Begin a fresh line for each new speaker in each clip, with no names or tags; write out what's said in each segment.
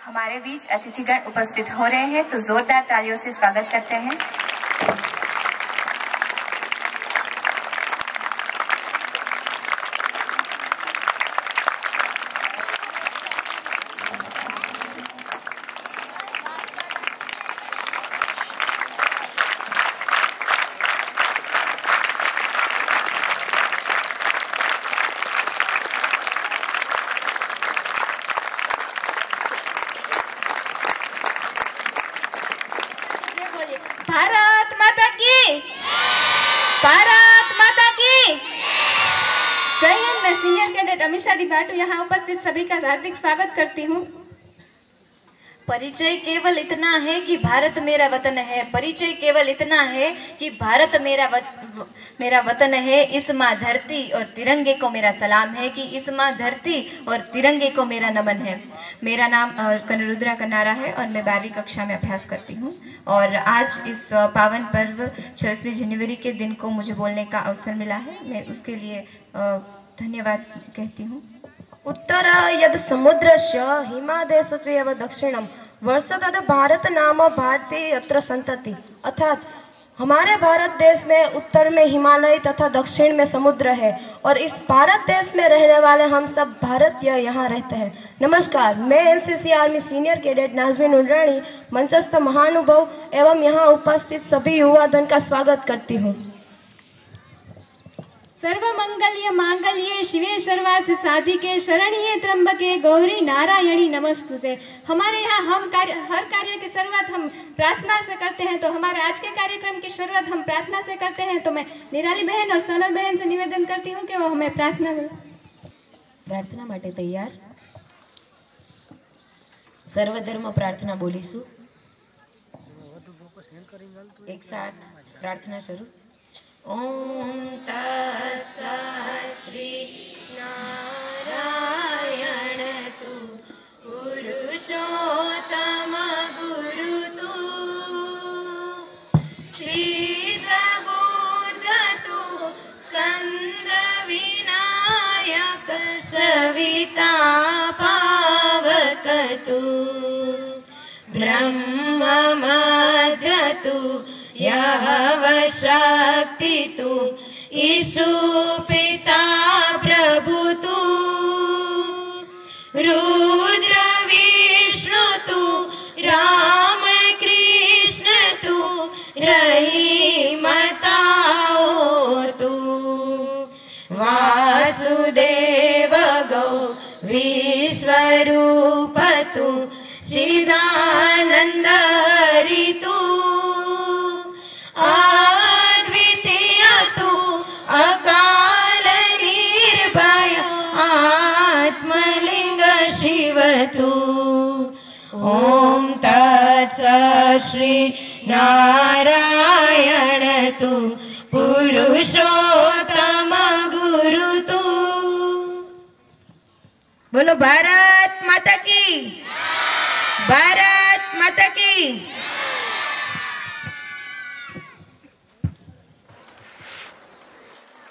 हमारे बीच अतिथिगण उपस्थित हो रहे हैं, तो जोरदार तालियों से स्वागत करते हैं।
भारत माता की, भारत माता की जय हिंद। मैं सीनियर कैडेट अमीषा दी भाटू यहाँ उपस्थित सभी का हार्दिक स्वागत करती हूँ। परिचय केवल इतना है कि भारत मेरा वतन है। परिचय केवल इतना है कि भारत मेरा वतन है। इस माँ धरती और तिरंगे को मेरा सलाम है कि इस माँ धरती और तिरंगे को मेरा नमन है। मेरा नाम कनरुद्रा कनारा है और मैं 12वीं कक्षा में अभ्यास करती हूँ। और आज इस पावन पर्व 26 जनवरी के दिन को मुझे बोलने का अवसर मिला है। मैं उसके लिए धन्यवाद कहती हूँ।
उत्तर यद समुद्रस्य हिमादेश च एव दक्षिणम वर्षतः भारत नाम भारती अत्र संतति। अर्थात हमारे भारत देश में उत्तर में हिमालय तथा दक्षिण में समुद्र है और इस भारत देश में रहने वाले हम सब भारतीय यहाँ रहते हैं। नमस्कार, मैं NCC army senior cadet nazmeen उर्रानी मंचस्थ महानुभाव एवं यहाँ उपस्थित सभी युवा धन का स्वागत करती हूँ।
सर्वमंगल्य मांगल्ये शिवे सर्वार्थ साधिके शरण्ये त्र्यंबके गौरी नारायणी नमस्तुते। हमारे यहाँ हर कार्य की शुरुआत हम प्रार्थना से करते हैं, तो हमारे आज के कार्यक्रम की शुरुआत हम प्रार्थना से करते हैं। तो मैं निराली बहन और सोनल बहन से निवेदन करती हूँ कि वो हमें प्रार्थना माटे तैयार।
सर्वधर्म प्रार्थना बोलीशु। एक साथ प्रार्थना शुरू। ओम तत्सत् श्री नारायण तू पुरुषोत्तम गुरु तू सिद्ध बुद्ध तू स्कंद विनायक सविता पावक तू ब्रह्म मध्य तू यह शक्ति तू ईशु पिता प्रभु तू रुद्र विष्णु तू राम कृष्ण तू रहीम ताओ तू वासुदेव गौ विश्वरूप तू चिदानंद हरि तू अद्वितीय तू अकाल निर्भय आत्मलिंग शिव तू। ओम तत्सत् श्री नारायण तू पुरुषोत्तम गुरु तू।
बोलो भारत माता की, भारत माता की।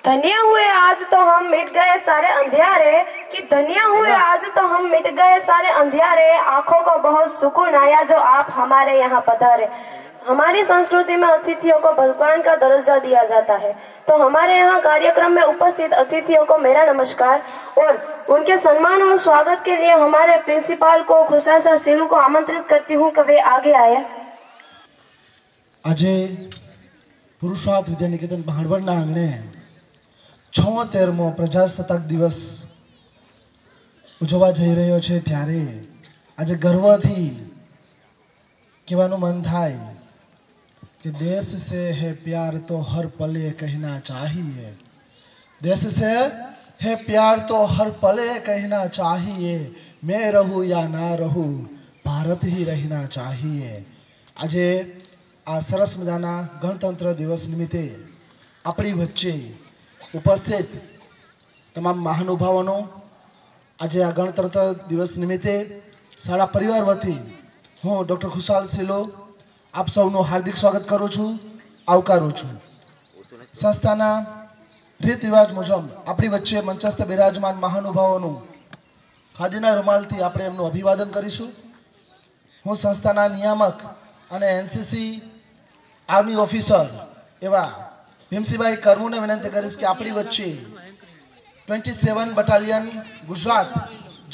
धन्य हुए आज तो हम मिट गए सारे अंधियारे, कि धन्य हुए आज तो हम मिट गए सारे अंधियारे। आंखों को बहुत सुकून आया जो आप हमारे यहाँ पधारे। हमारी संस्कृति में अतिथियों को भगवान का दर्जा दिया जाता है, तो हमारे यहाँ कार्यक्रम में उपस्थित अतिथियों को मेरा नमस्कार और उनके सम्मान और स्वागत के लिए हमारे प्रिंसिपाल को खुशा सर सिलू को आमंत्रित करती हूँ कि वे आगे आए।
आज पुरुषार्थ विद्या निकेतन भांडवड़ना आंगणे 76મો પ્રજાસત્તાક દિવસ ઉજવવા જઈ રહ્યો છે, ત્યારે આજે ગર્વથી કહેવાનું મન થાય कि देश से है प्यार तो हर पले कहना चाहिए। देश से है प्यार तो हर पले कहना चाहिए। मैं रहूँ या ना रहूँ भारत ही रहना चाहिए। आज आ सरस मजाना गणतंत्र दिवस निमित्ते अपनी वच्चे उपस्थित तमाम महानुभावों आज आ गणतंत्र दिवस निमित्ते शाळा परिवार वती हूँ डॉक्टर खुशाल सिलो आप सौનું हार्दिक स्वागत करूँ छूँ, आवकारूँ छूँ। संस्थाना રીત રિવાજ મુજબ આપણી વચ્ચે મંચસ્થ બિરાજમાન મહાનુભાવોનું ખાદીના રૂમાલથી આપણે એમનું અભિવાદન કરીશું। હું સંસ્થાના નિયામક અને એનસીસી આર્મી ઓફિસર એવા ભીમસિંહભાઈ કરમુને વિનંતી કરીશ કે આપણી વચ્ચે 27 બટાલિયન ગુજરાત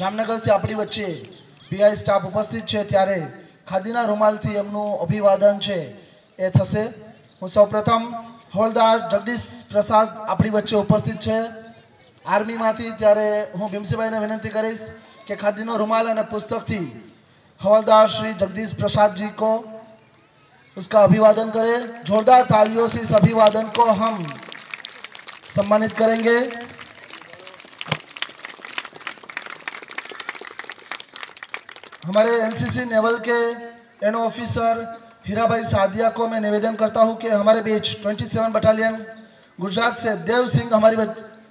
જામનગરથી આપણી વચ્ચે પીઆઈ સ્ટાફ ઉપસ્થિત છે, ત્યારે ખાદીના રૂમાલથી એમનું અભિવાદન છે એ થશે। હું સૌપ્રથમ હવલદાર જગદીશ પ્રસાદ આપણી વચ્ચે ઉપસ્થિત છે આર્મીમાંથી, ત્યારે હું ભીમસિંહભાઈને વિનંતી કરીશ कि खादीनो रुमाल और पुस्तक थी हवलदार श्री जगदीश प्रसाद जी को उसका अभिवादन करें। जोरदार तालियों से इस अभिवादन को हम सम्मानित करेंगे। हमारे एनसीसी नेवल के एनओ ऑफिसर हीराभाई सादिया को मैं निवेदन करता हूं कि हमारे बीच 27 बटालियन गुजरात से देव सिंह हमारे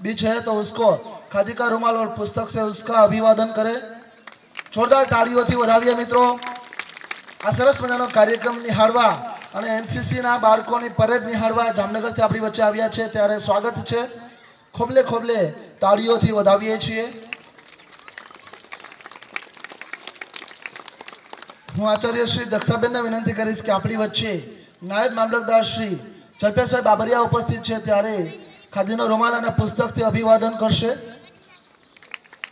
बीच है, तो उसको खादी का रुमाल और पुस्तक से उसका अभिवादन करें। जोरदार ताळीओथी વધાવીએ મિત્રો। આ સરસ મજાનો કાર્યક્રમ નિહાળવા અને એનસીસી ના બાળકોની પરેડ નિહાળવા જામનગરથી આપણી વચ્ચે આવ્યા છે, ત્યારે સ્વાગત છે। ખોબલે ખોબલે તાળીઓથી વધાવીએ છીએ। હું આચાર્ય શ્રી દક્ષાબેનને વિનંતી કરીશ કે આપણી વચ્ચે નાયબ મામલતદાર શ્રી જલ્પેશભાઈ બાબરિયા ઉપસ્થિત છે, ત્યારે ખાદીનો રૂમાલ અને પુસ્તકથી અભિવાદન કરશે।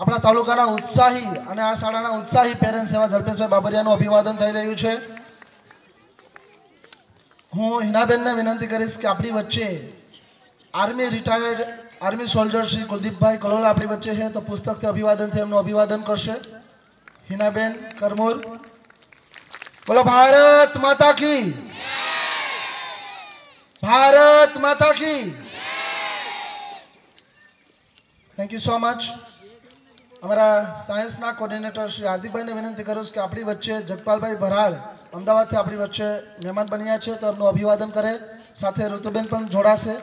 अपना तालुकाना उत्साही और आ शाळाना उत्साही पेरेंट्स एवं जल्पेशभाई बाबरियानु अभिवादन थई रह्यु छे। हूँ हिनाबेन ने विनंती करीश कि अपनी वच्चे army retired army soldier Shri Kuldeepbhai Kalola अपनी वच्चे है, तो पुस्तक से अभिवादन थे एमनु अभिवादन करशे। हिनाबेन करमूर, बोलो भारत माता की, भारत माता की। Thank you so much. हमारा साइंस ना कोऑर्डिनेटर श्री हार्दिक भाई ने विनंती करूँ कि अपनी वच्चे जगपाल भाई भराड़ अमदावाद से अपनी वच्चे मेहमान बनिया है, तो एमनु अभिवादन करे। साथे ऋतुबेन पण जोड़ाशे,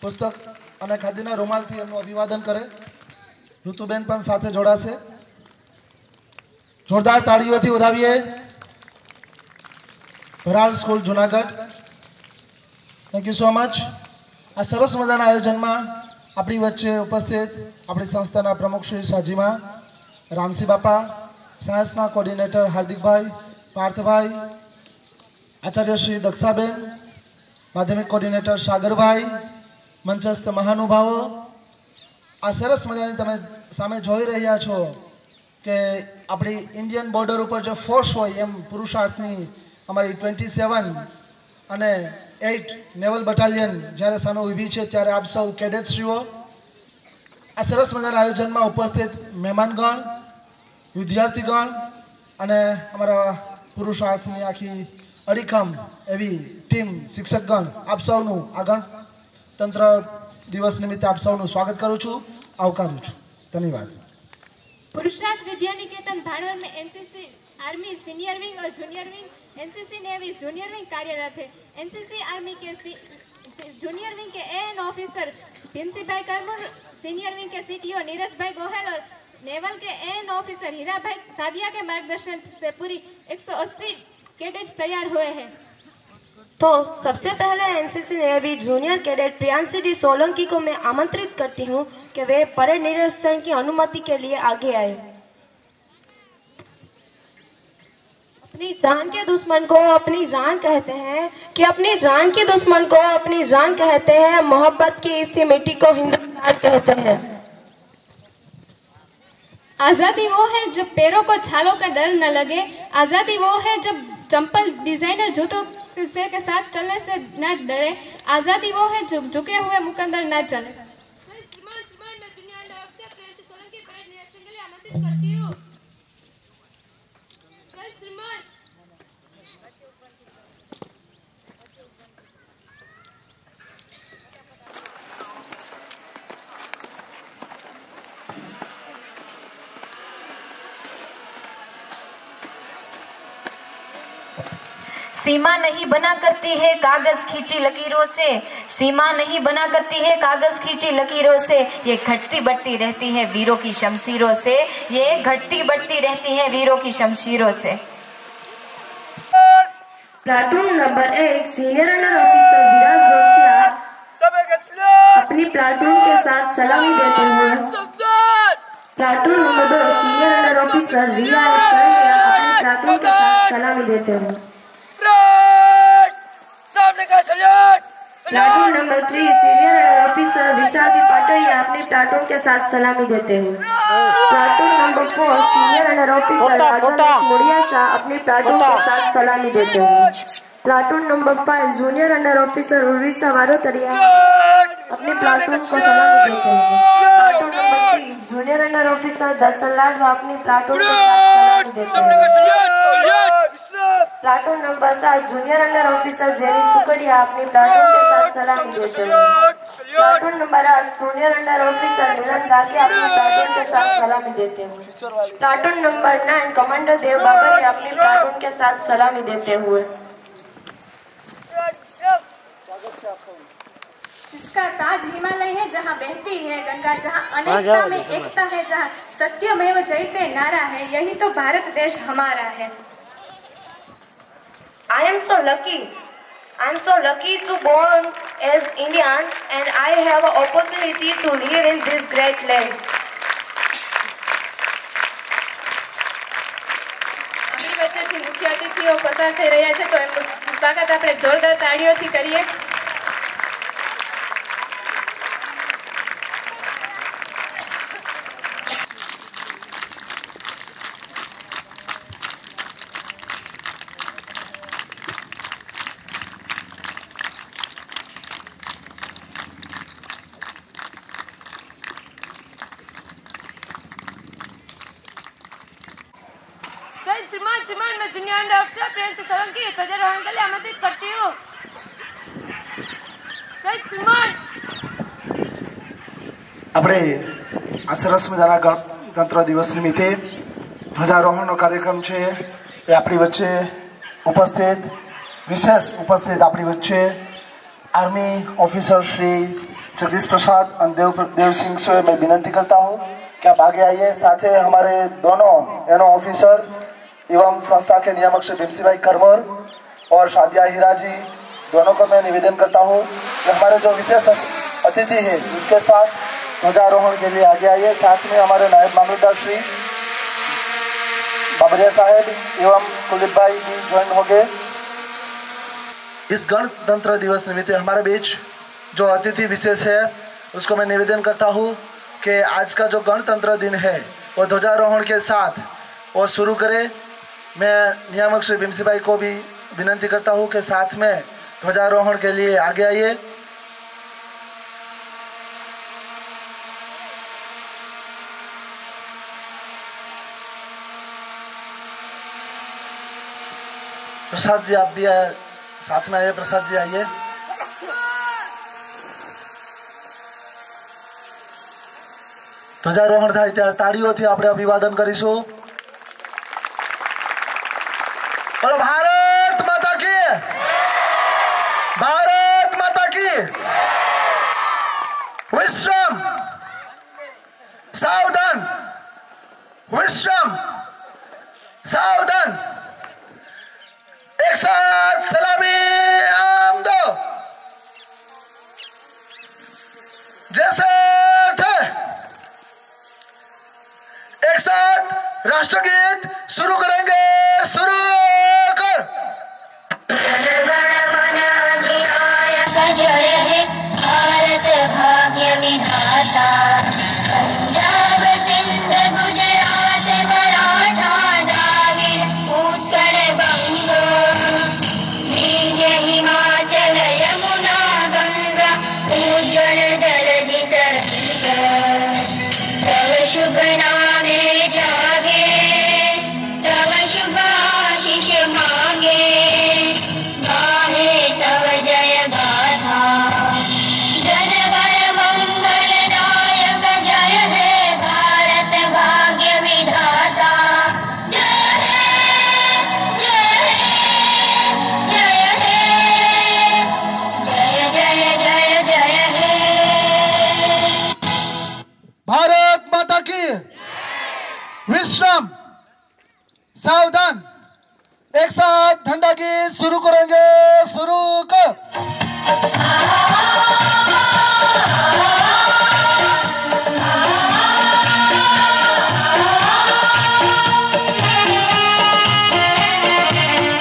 पुस्तक और खादीना रुमाल थी एमनु अभिवादन करे। ऋतुबेन पण साथे जोड़ाशे। जोरदार ताळीओथी વધાવીએ। Bharad school Junagadh, thank you so much. आ सरस मजाना आयोजन में अपनी वच्चे उपस्थित अपनी संस्थाना प्रमुख श्री साजीमा रामसी बापा, सायंसना कोऑर्डिनेटर हार्दिक भाई, पार्थ भाई, आचार्य श्री दक्षाबेन, माध्यमिक कोऑर्डिनेटर सागर भाई, मंचस्थ महानुभावों, आ सरस मजानी तमे सामे जोई रह्या छो कि अपनी इंडियन बॉर्डर पर जो फोर्स होय एम पुरुषार्थनी अमारी 27 અને 8 नेवल बटालियन જ્યારે સામે ઊભી છે, ત્યારે આપ સૌ કેડેટ્સરીઓ આ સરસ મજાના આયોજનમાં ઉપસ્થિત મહેમાનગણ, વિદ્યાર્થીગણ અને અમારા પુરુષાર્થની આખી અડીખમ એવી ટીમ શિક્ષકગણ, આપ સૌનું આ ગણતંત્ર દિવસ નિમિત્તે આપ સૌનું સ્વાગત કરું છું, આવકારું છું। ધન્યવાદ।
पुरुषार्थ विद्या निकेतन भाड़वर में एनसीसी आर्मी सीनियर विंग और junior wing, NCC navy junior wing कार्यरत है। एनसीसी आर्मी के जूनियर विंग के एएन ऑफिसर भीमसिंहभाई करमूर, सीनियर विंग के सीटीओ नीरज भाई गोहेल और नेवल के एएन ऑफिसर हीराभाई सादिया के मार्गदर्शन से पूरी 180 कैडेट्स तैयार हुए हैं।
तो सबसे पहले NCC navy junior cadet Priyanshi D Solanki को मैं आमंत्रित करती हूँ कि वे परेड निरीक्षण की अनुमति के लिए आगे आए। अपनी जान के दुश्मन को अपनी जान कहते हैं कि अपनी जान के दुश्मन को अपनी जान कहते हैं। मोहब्बत की इसी मिट्टी को हिंदुस्तान कहते हैं।
आज़ादी वो है जब पैरों को छालों का डर न लगे। आज़ादी वो है जब चंपल डिजाइनर जूतों से के साथ चलने से न डरे। आज़ादी वो है जो झुके हुए मुकद्दर न चले।
सीमा नहीं बना करती है कागज खींची लकीरों से, सीमा नहीं बना करती है कागज खींची लकीरों से, ये घटती बढ़ती रहती है वीरों की शमशीरों से, ये घटती बढ़ती रहती है वीरों की शमशीरों से।
Platoon number 1 senior under officer Viraj Gosiya अपनी प्लाटून के साथ सलामी देते हैं। Platoon number 2 senior under officer Riya अपनी प्लाटून के साथ सलामी देते हुए platoon number 3 senior officer Vishal Patoya अपने प्लाटून के साथ सलामी देते हुए platoon number 4 senior under officer Rajesh Mudiya Shah अपने प्लाटून के साथ सलामी देते हुए platoon number 5 junior under officer Urvisha वारोतरिया अपने प्लाटून को सलामी देते हैं। Platoon number 3 junior under officer Darshanlal अपनी प्लाटून को सलामी देते हैं। Platoon number 7 junior under officer Jerry Sukadiya अपनी प्लाटून के साथ सलामी देते हैं। Platoon number 8 junior under officer Milan Dagiya अपनी प्लाटून के साथ सलामी देते हैं। Platoon number 9 commander Dev Babariya अपनी प्लाटून के साथ सलामी देते हुए
जिसका ताज हिमालय है, जहाँ बहती है गंगा, जहाँ अनेकता में एकता है, जहाँ सत्यमेव जयते नारा है, यही तो भारत देश हमारा है।
I am so lucky to born as Indian and I have an opportunity to live in this great land.
આપણી વચ્ચેથી મુખ્ય અતિથિઓ પસાર થઈ રહ્યા છે, તો એમનું સ્વાગત આપણે જોરદાર તાળીઓથી કરીએ।
श्रीमान मैं junior under officer Prince Solanki ध्वजारोहण के लिए आमंत्रित करती हूँ। जय श्रीमान।
આપણે આ સરસ મજાના ગણતંત્ર દિવસ નિમિત્તે ધ્વજારોહણનો કાર્યક્રમ છે એ આપણી વચ્ચે ઉપસ્થિત વિશેષ ઉપસ્થિત આપણી વચ્ચે आर्मी ऑफिसर श्री जगदीश प्रसाद और देव सिंह से मैं विनती करता हूँ कि आप आगे आइए। साथ ही हमारे दोनों एनो ऑफिसर एवं संस्था के नियामक श्री भीमसिंह भाई करमर और शादिया हीरा जी दोनों को मैं निवेदन करता हूँ कि हमारे जो विशेष अतिथि है उसके साथ ध्वजारोहण के लिए आगे आइए। साथ में हमारे नायब मामलतदार श्री बाबरिया साहेब एवं कुलदीप भाई भी ज्वाइन हो गए। इस गणतंत्र दिवस निमित्ते हमारे बीच जो अतिथि विशेष है उसको मैं निवेदन करता हूँ कि आज का जो गणतंत्र दिन है वो ध्वजारोहण के साथ वो शुरू करे। मैं नियामक श्री भीमसिंह भाई को भी विनती करता हूँ कि साथ में ध्वजारोहण के लिए आगे आइए। प्रसाद जी आप भी साथ में आइए। प्रसाद जी आइए। ध्वजारोहण થાય ત્યારે તાળીઓથી આપણે અભિવાદન કરીશું। બોલો ભારત માતા की, भारत माता की। विश्राम, सावधान, विश्राम, सावधान। एक साथ सलामी आम दो जैसे थे। एक साथ राष्ट्रगीत शुरू करेंगे। शुरू कर।
जय हे भारत भाग्य विधाता, पंजाब सिंध गुजरात मराठा द्राविड़ उत्कल बंग, विंध्य हिमाचल यमुना गंगा, उज्ज्वल जलधि तरंग। तव शुभ नामे जागे, तव शुभ आशीष मांगे, गाहे तव जय गाथा। जन गण मंगलदायक जय हे भारत भाग्य विधाता। जय हे, जय हे, जय हे, जय जय जय जय हे।
भारत माता की। विश्राम, सावधान। एक साथ झंडा गीत शुरू करेंगे। शुरू कर।
जय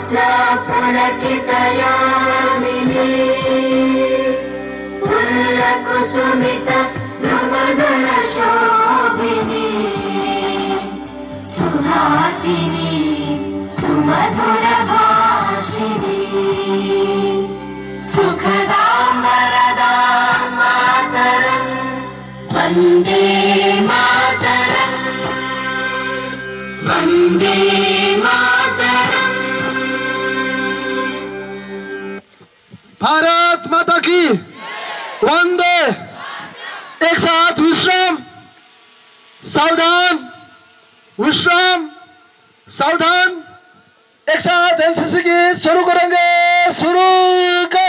पुलकितयामिनी पुल्लकुसुमित द्रुमदल शोभिनी सुहासिनी सुमधुर भाषिनी सुखदां वरदां मातरं वन्दे मातरं वन्दे मातरं।
भारत माता की वंदे। एक साथ विश्राम, सावधान, विश्राम, सावधान। एक साथ एनसीसी की शुरू करेंगे। शुरू को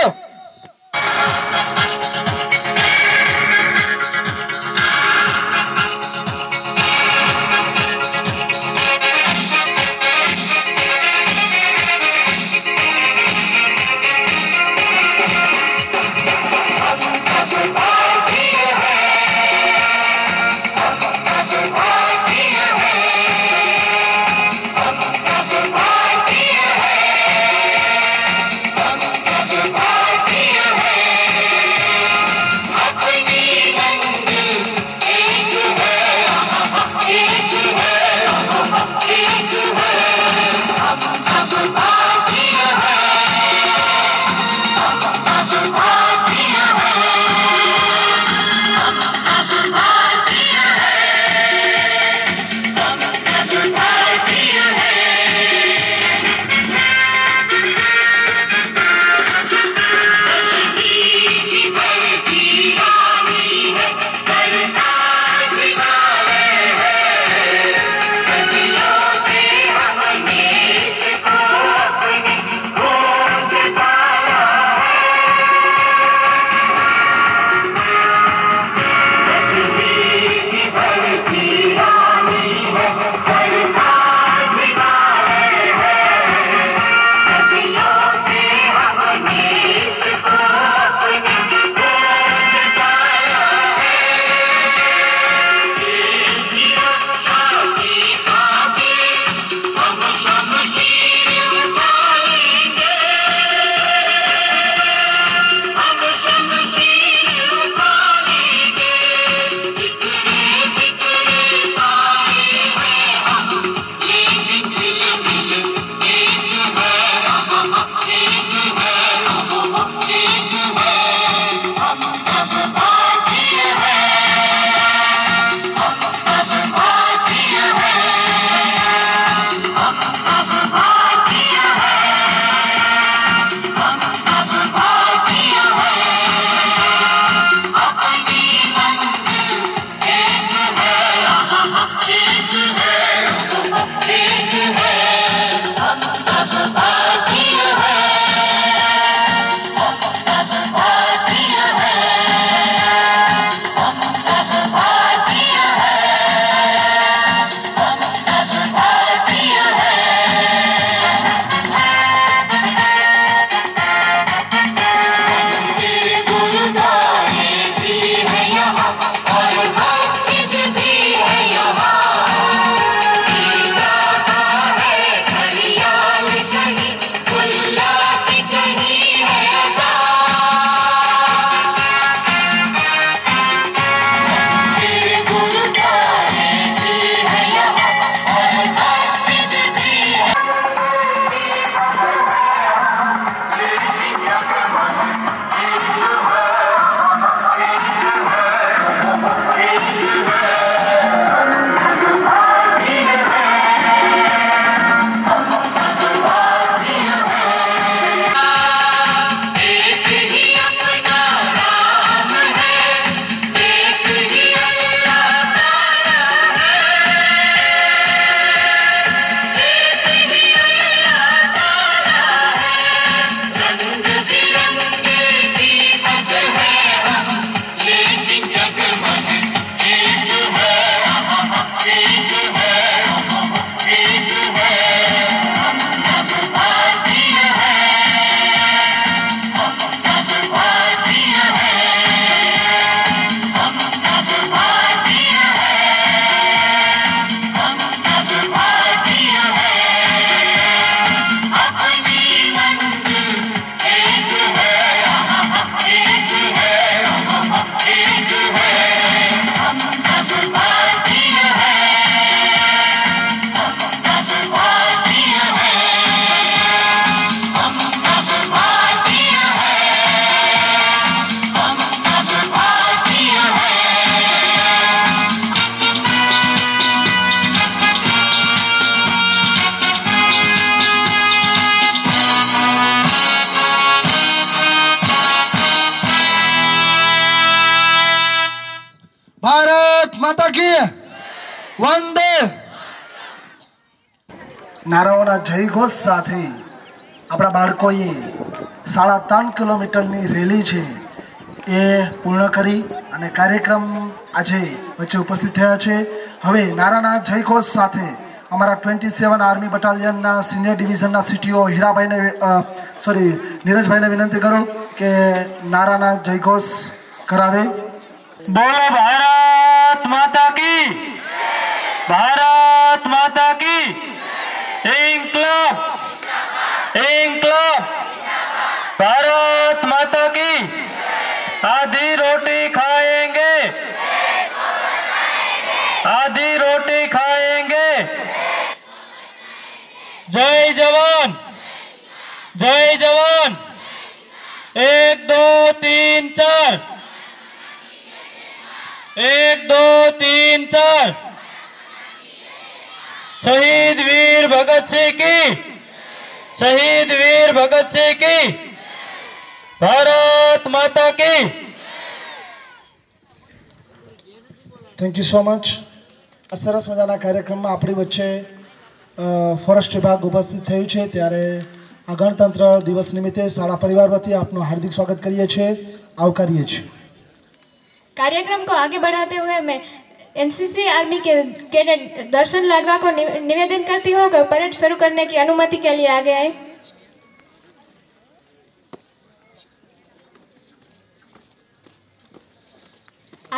માતા કી વંદે નારાઓના જયઘોષ સાથે આપણા બાળકોએ 3.5 કિલોમીટરની રેલી છે એ પૂર્ણ કરી અને કાર્યક્રમ આજે વચ્ચે ઉપસ્થિત થયા છે. હવે નારાના જયઘોષ સાથે અમારા 27 આર્મી બટાલિયનના સિનિયર ડિવિઝનના સીટીઓ હીરાભાઈને નીરજભાઈને વિનંતી કરું કે નારાના જયઘોષ કરાવે.
બોલો ભારત માતા કી, ભારત માતા की इंकलाब, इंकलाब, भारत माता की. आधी रोटी खाएंगे, आधी रोटी खाएंगे. जय जवान, जय जवान. 1 2 3 4, 1 2 3 4. शहीद वीर भगत सिंह की, शहीद वीर भगत सिंह की. भारत माता की.
Thank you so much. આ સરસ મજાના કાર્યક્રમમાં આપણી વચ્ચે ફોરેસ્ટ વિભાગ ઉપસ્થિત થયું છે ત્યારે આ ગણતંત્ર દિવસ નિમિત્તે શાળા પરિવાર વતી આપનું હાર્દિક સ્વાગત કરીએ છીએ, આવકારીએ છીએ.
कार्यक्रम को आगे बढ़ाते हुए मैं एनसीसी आर्मी के कैडेट दर्शन लाडवा को निवेदन करती हूँ कि परेड शुरू करने की अनुमति के लिए आगे आए.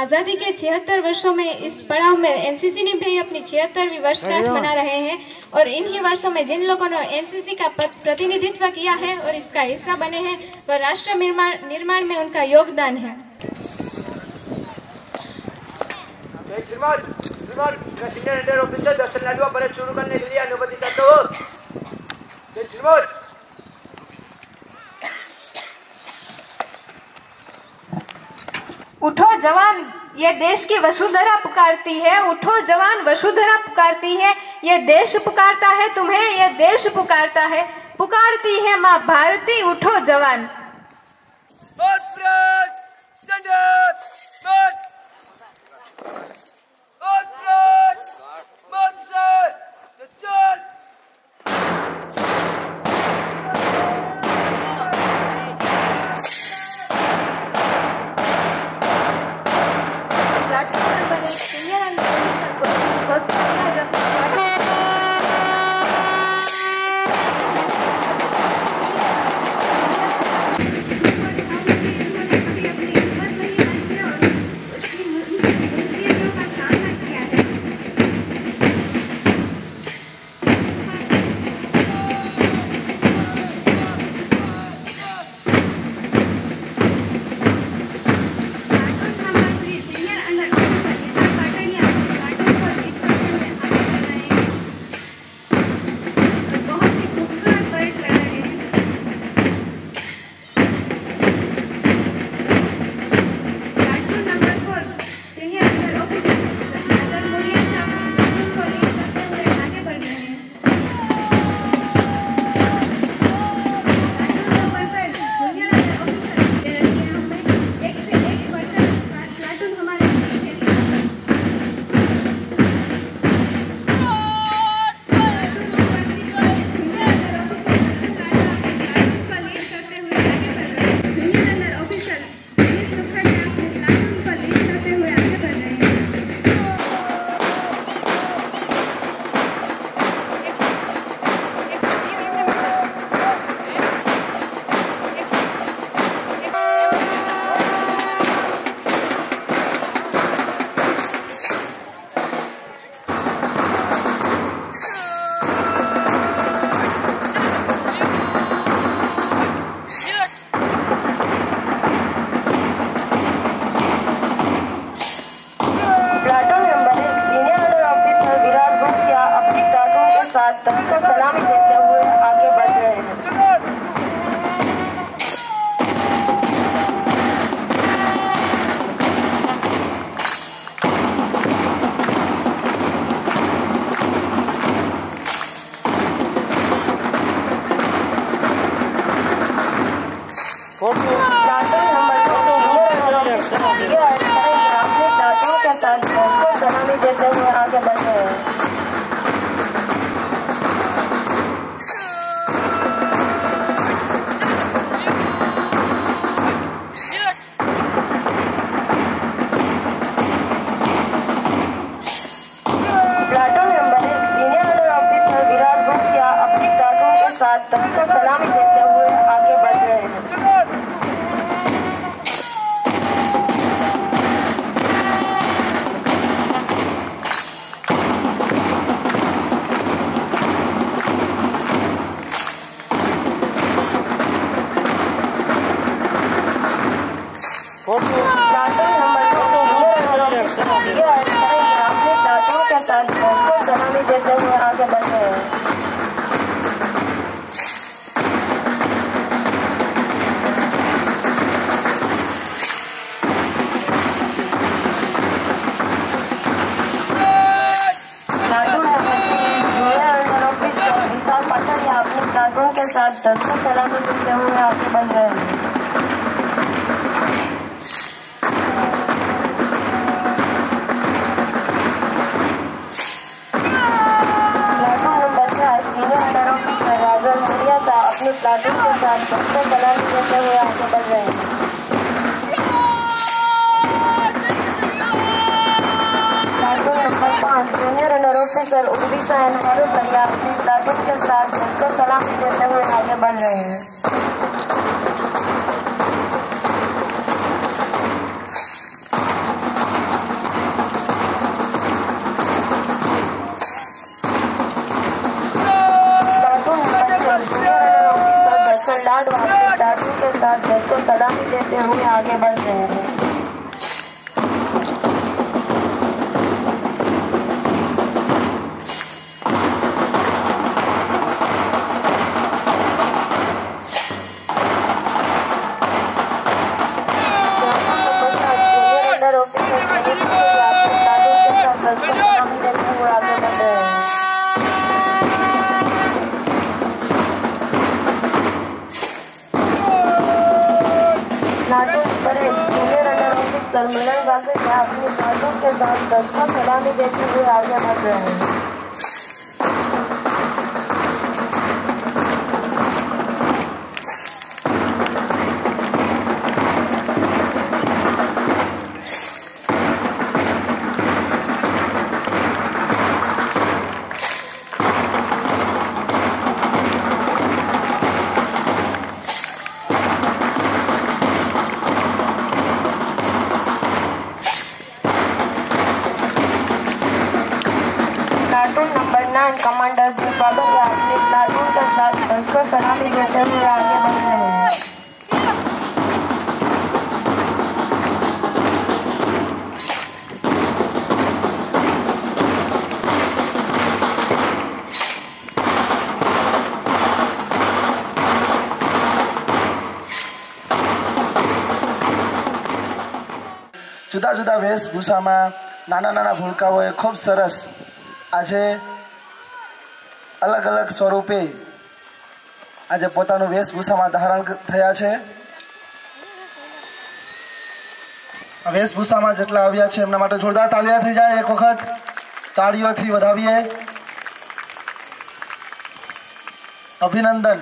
आज़ादी के 76 वर्षों में इस पड़ाव में एनसीसी ने भी अपनी 76वीं वर्षगांठ मना रहे हैं और इन्हीं वर्षों में जिन लोगों ने एनसीसी का प्रतिनिधित्व किया है और इसका हिस्सा बने हैं वह राष्ट्र निर्माण में उनका योगदान है.
सीनियर ऑफिसर दर्शन लाडवा परेड शुरू करने के लिए अनुमति देते हो. उठो जवान, ये देश की वसुंधरा पुकारती है. उठो जवान, वसुंधरा पुकारती है. ये देश पुकारता है तुम्हें, ये देश पुकारता है. पुकारती है माँ भारती. उठो जवान.
सबको सलामी देते हुए आगे बढ़ रहे हैं। प्लाटून नंबर 2 के साथ साथ सबको सलामी देते हुए आगे बढ़ रहे हैं। सलामी देते हुए आगे बढ़ रहे हैं। विशाल पाठक या अपने प्लाटून के साथ 10 को सलामी देते हुए आगे बढ़ रहे हैं। अपने प्लाटून के साथ सबको सलामी देते हुए आगे बढ़ रहे हैं। Platoon number 5 junior under officer Orissa and Harupriya अपने प्लाटून के साथ सबको सलामी देते हुए आगे बढ़ रहे हैं। लाड वाले प्लाटून के साथ सबको सलामी देते हुए आगे बढ़ रहे हैं। जूनियर अंडर ऑफिसर प्लाटून के साथ सबको सलामी देते हुए आगे बढ़ रहे हैं। प्लाटून पर जूनियर अंडर ऑफिसर मिलन गाकर अपनी प्लाटून के साथ 10 को सलामी देते हुए आगे बढ़ रहे हैं। प्लाटून नंबर 9 कमांडर दीपावली अपने प्लाटून के साथ 10 को सलामी देते हुए आगे बढ़ रहे हैं।
જુદા જુદા વેશભૂષામાં નાના નાના ભૂલકાઓએ ખૂબ સરસ આજે અલગ અલગ સ્વરૂપે આજે પોતાનું વેશભૂષામાં ધારણ થયા છે। વેશભૂષામાં જેટલા આવ્યા છે એમના માટે જોરદાર તાળીઓ થઈ જાય। એક વખત તાળીઓથી વધાવીએ। અભિનંદન।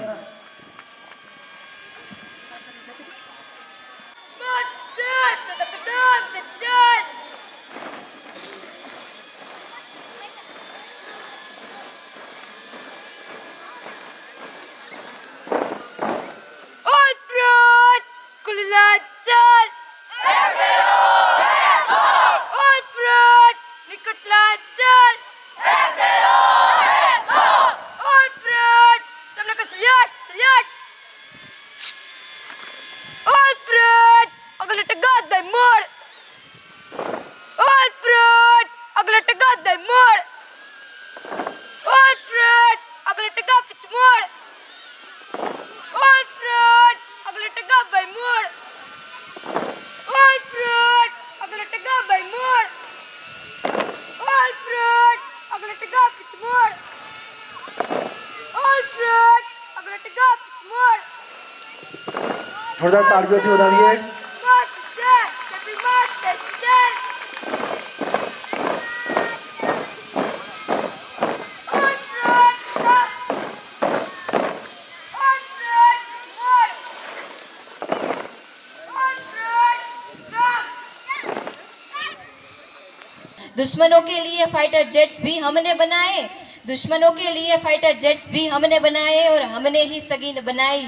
જોરદાર તાળીઓથી વધાવીએ।
दुश्मनों के लिए फाइटर जेट्स भी हमने बनाए, दुश्मनों के लिए फाइटर जेट्स भी हमने बनाए और हमने ही सगीन बनाई।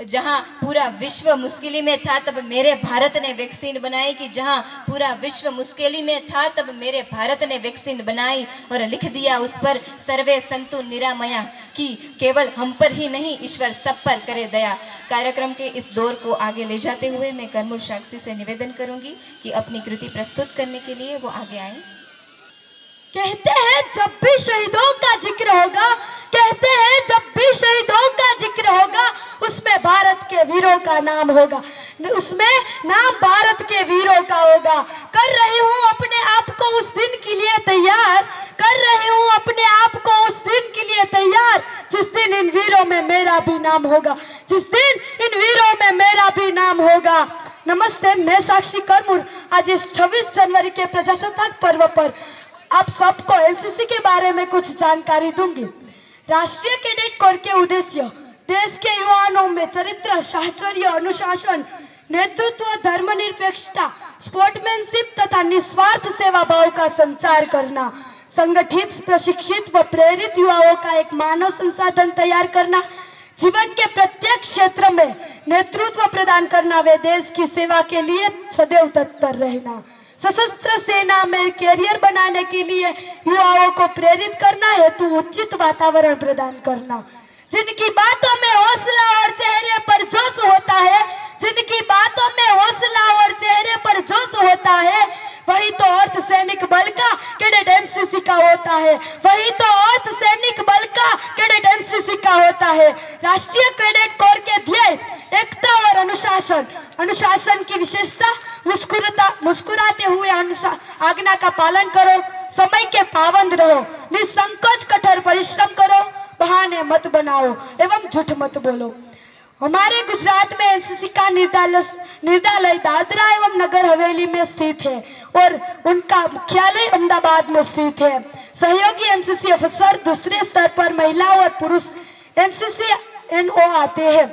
जहां पूरा विश्व मुश्किली में था तब मेरे भारत ने वैक्सीन बनाई, कि जहां पूरा विश्व मुश्किली में था तब मेरे भारत ने वैक्सीन बनाई और लिख दिया उस पर सर्वे संतु निरामया, कि केवल हम पर ही नहीं ईश्वर सब पर करे दया। कार्यक्रम के इस दौर को आगे ले जाते हुए मैं कर्मूर साक्षी से निवेदन करूंगी कि अपनी कृति प्रस्तुत करने के लिए वो आगे आए।
कहते हैं जब भी शहीदों का जिक्र होगा, कहते हैं जब भी शहीदों का जिक्र होगा, उसमें भारत के वीरों का नाम होगा, उसमें नाम भारत के वीरों का होगा। कर रही हूँ अपने आप को उस दिन के लिए तैयार, कर रही हूँ अपने आप को उस दिन के लिए तैयार, जिस दिन इन वीरों में मेरा भी नाम होगा, जिस दिन इन वीरों में मेरा भी नाम होगा। नमस्ते, मैं साक्षी कर्मूर आज इस 26 जनवरी के प्रजासत्ताक पर्व पर आप सबको एनसीसी के बारे में कुछ जानकारी दूंगी। राष्ट्रीय कैडेट कोर के उद्देश्य देश के युवाओं में चरित्र, साहचर्य, अनुशासन, नेतृत्व, धर्मनिरपेक्षता, स्पोर्ट्समैनशिप तथा निस्वार्थ सेवा भाव का संचार करना, संगठित, प्रशिक्षित व प्रेरित युवाओं का एक मानव संसाधन तैयार करना, जीवन के प्रत्येक क्षेत्र में नेतृत्व प्रदान करना व देश की सेवा के लिए सदैव तत्पर रहना, सशस्त्र सेना में कैरियर बनाने के लिए युवाओं को प्रेरित करना हेतु उचित वातावरण प्रदान करना, जिनकी बातों में हौसला और चेहरे पर जोश होता है, जिनकी बातों में हौसला और चेहरे पर जोश होता है, वही तो अर्ध सैनिक बल का कैडेट एनसीसी का होता है, वही तो अर्ध सैनिक बल का कैडेट एनसीसी का होता है। राष्ट्रीय कैडेट कोर के ध्येय एकता और अनुशासन, अनुशासन की विशेषता मुस्कुराते हुए आज्ञा का पालन करो, समय के पाबंद रहो, निसंकोच कठोर परिश्रम करो, बहाने मत बनाओ एवं झूठ मत बोलो। हमारे गुजरात में एनसीसी का निर्देशालय दादरा एवं नगर हवेली में स्थित है और उनका मुख्यालय अहमदाबाद में स्थित है। सहयोगी एनसीसी अफसर दूसरे स्तर पर महिला और पुरुष एनसीसी एनओ आते हैं।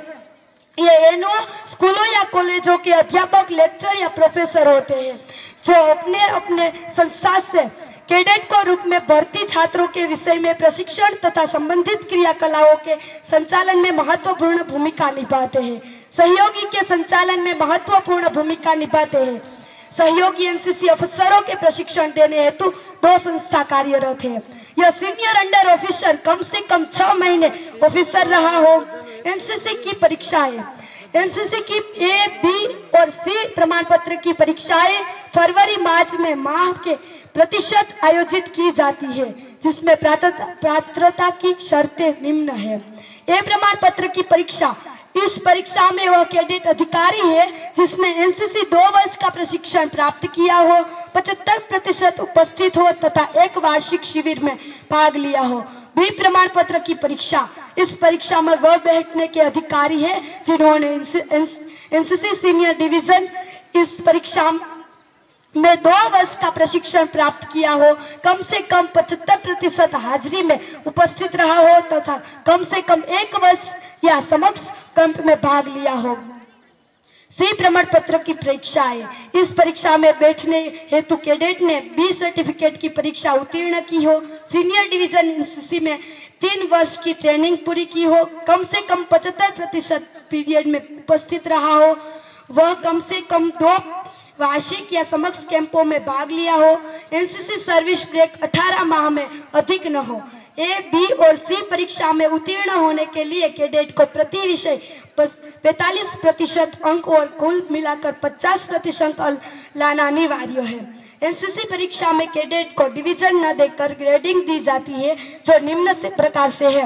ये एनओ स्कूलों या कॉलेजों के अध्यापक, लेक्चर या प्रोफेसर होते हैं, जो अपने अपने संस्था से कैडेट को रूप में भर्ती छात्रों के विषय में प्रशिक्षण तथा संबंधित क्रियाकलापों के संचालन में महत्वपूर्ण भूमिका निभाते हैं। सहयोगी के संचालन में महत्वपूर्ण भूमिका निभाते हैं। सहयोगी एनसीसी अफसरों के प्रशिक्षण देने हेतु 2 संस्था कार्यरत है। यह सीनियर अंडर ऑफिसर कम से कम 6 महीने ऑफिसर रहा हो। एनसीसी की परीक्षाएं, एनसीसी की ए, बी और सी प्रमाण पत्र की परीक्षाएं फरवरी मार्च में माह के प्रतिशत आयोजित की जाती है, जिसमें पात्रता की शर्तें निम्न है। ए प्रमाण पत्र की परीक्षा, इस परीक्षा में वह कैडेट अधिकारी है जिसने एनसीसी 2 वर्ष का प्रशिक्षण प्राप्त किया हो, 75% उपस्थित हो तथा एक वार्षिक शिविर में भाग लिया हो। बी प्रमाण पत्र की परीक्षा, इस परीक्षा में वह बैठने के अधिकारी है जिन्होंने एनसीसी सीनियर डिवीजन इस परीक्षा में 2 वर्ष का प्रशिक्षण प्राप्त किया हो, कम से कम 75% हाजिरी में उपस्थित रहा हो तथा कम से कम 1 वर्ष या समक्ष कैंप में भाग लिया हो। सी प्रमाण पत्र की परीक्षाएं, इस परीक्षा में बैठने हेतु कैडेट ने बी सर्टिफिकेट की परीक्षा उत्तीर्ण की हो, सीनियर डिवीजन एनसीसी में 3 वर्ष की ट्रेनिंग पूरी की हो, कम से कम 75% पीरियड में उपस्थित रहा हो, वह कम से कम 2 वार्षिक या समक्ष कैंपों में भाग लिया हो, एनसीसी सर्विस ब्रेक 18 माह में अधिक न हो। ए, बी और सी परीक्षा में उत्तीर्ण होने के लिए कैडेट को प्रति विषय 45% अंक और कुल मिलाकर 50% अंक लाना अनिवार्य है। एनसीसी परीक्षा में कैडेट को डिवीजन न देकर ग्रेडिंग दी जाती है, जो निम्न से प्रकार से है।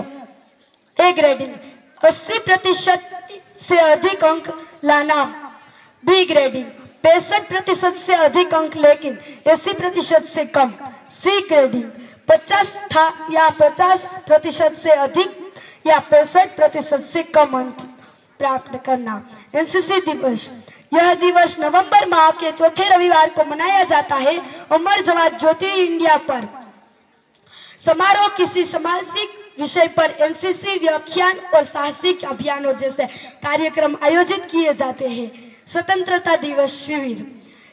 ए ग्रेडिंग 80% से अधिक अंक लाना, बी ग्रेडिंग 65% से अधिक अंक लेकिन 80% से कम, सी ग्रेडिंग 50 था या 50% से अधिक या 65% से कम अंक प्राप्त करना। एनसीसी दिवस, यह दिवस नवंबर माह के चौथे रविवार को मनाया जाता है। अमर जवान ज्योति इंडिया पर समारोह किसी सामाजिक विषय पर एनसीसी व्याख्यान और साहसिक अभियानों जैसे कार्यक्रम आयोजित किए जाते हैं। स्वतंत्रता दिवस शिविर,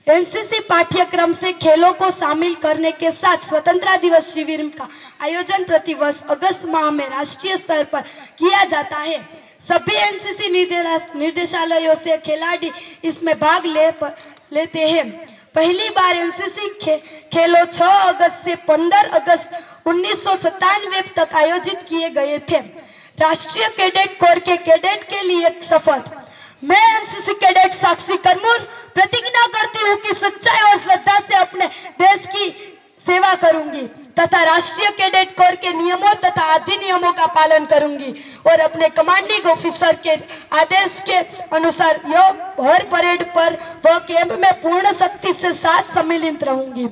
एनसीसी पाठ्यक्रम से खेलों को शामिल करने के साथ स्वतंत्रता दिवस शिविर का आयोजन प्रतिवर्ष अगस्त माह में राष्ट्रीय स्तर पर किया जाता है। सभी एनसीसी निर्देशालयों से खिलाड़ी इसमें भाग लेते हैं। पहली बार एनसीसी खेलों 6 अगस्त से 15 अगस्त 1997 तक आयोजित किए गए थे। राष्ट्रीय कैडेट कोर के कैडेट के लिए शपथ। मैं एनसीसी कैडेट साक्षी करमूर प्रतिज्ञा करती हूँ कि सच्चाई और श्रद्धा से अपने देश की सेवा करूंगी तथा राष्ट्रीय कैडेट कोर के नियमों तथा अधिनियमों का पालन करूंगी और अपने कमांडिंग ऑफिसर के आदेश के अनुसार हर परेड पर व कैंप में पूर्ण शक्ति से साथ सम्मिलित रहूंगी।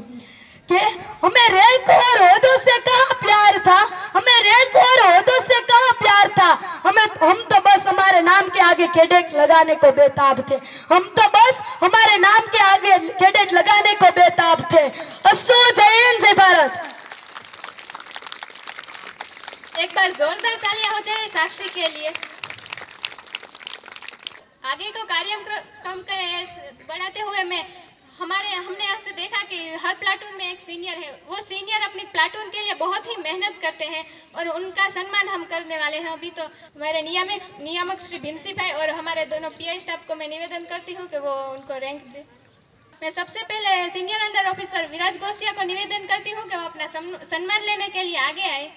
कि हमें रैंक और ओहदों से कहाँ प्यार था, हमें रैंक और ओहदों से कहाँ प्यार था। हम तो बस हमारे नाम के आगे कैडेट लगाने को बेताब थे। हम तो बस हमारे नाम के आगे कैडेट लगाने को बेताब थे। अस्तु, जय हिंद, जय भारत।
एक बार जोरदार तालियां हो जाए साक्षी के लिए। आगे को कार्यक्रम बढ़ाते हुए हमने यहाँ से देखा कि हर प्लाटून में एक सीनियर है। वो सीनियर अपनी प्लाटून के लिए बहुत ही मेहनत करते हैं और उनका सम्मान हम करने वाले हैं। अभी तो हमारे नियामक श्री भीमसी भाई और हमारे दोनों पीआई स्टाफ को मैं निवेदन करती हूँ कि वो उनको रैंक दे। मैं सबसे पहले senior under officer Viraj Ghausia को निवेदन करती हूँ कि वो अपना सम्मान लेने के लिए आगे आए।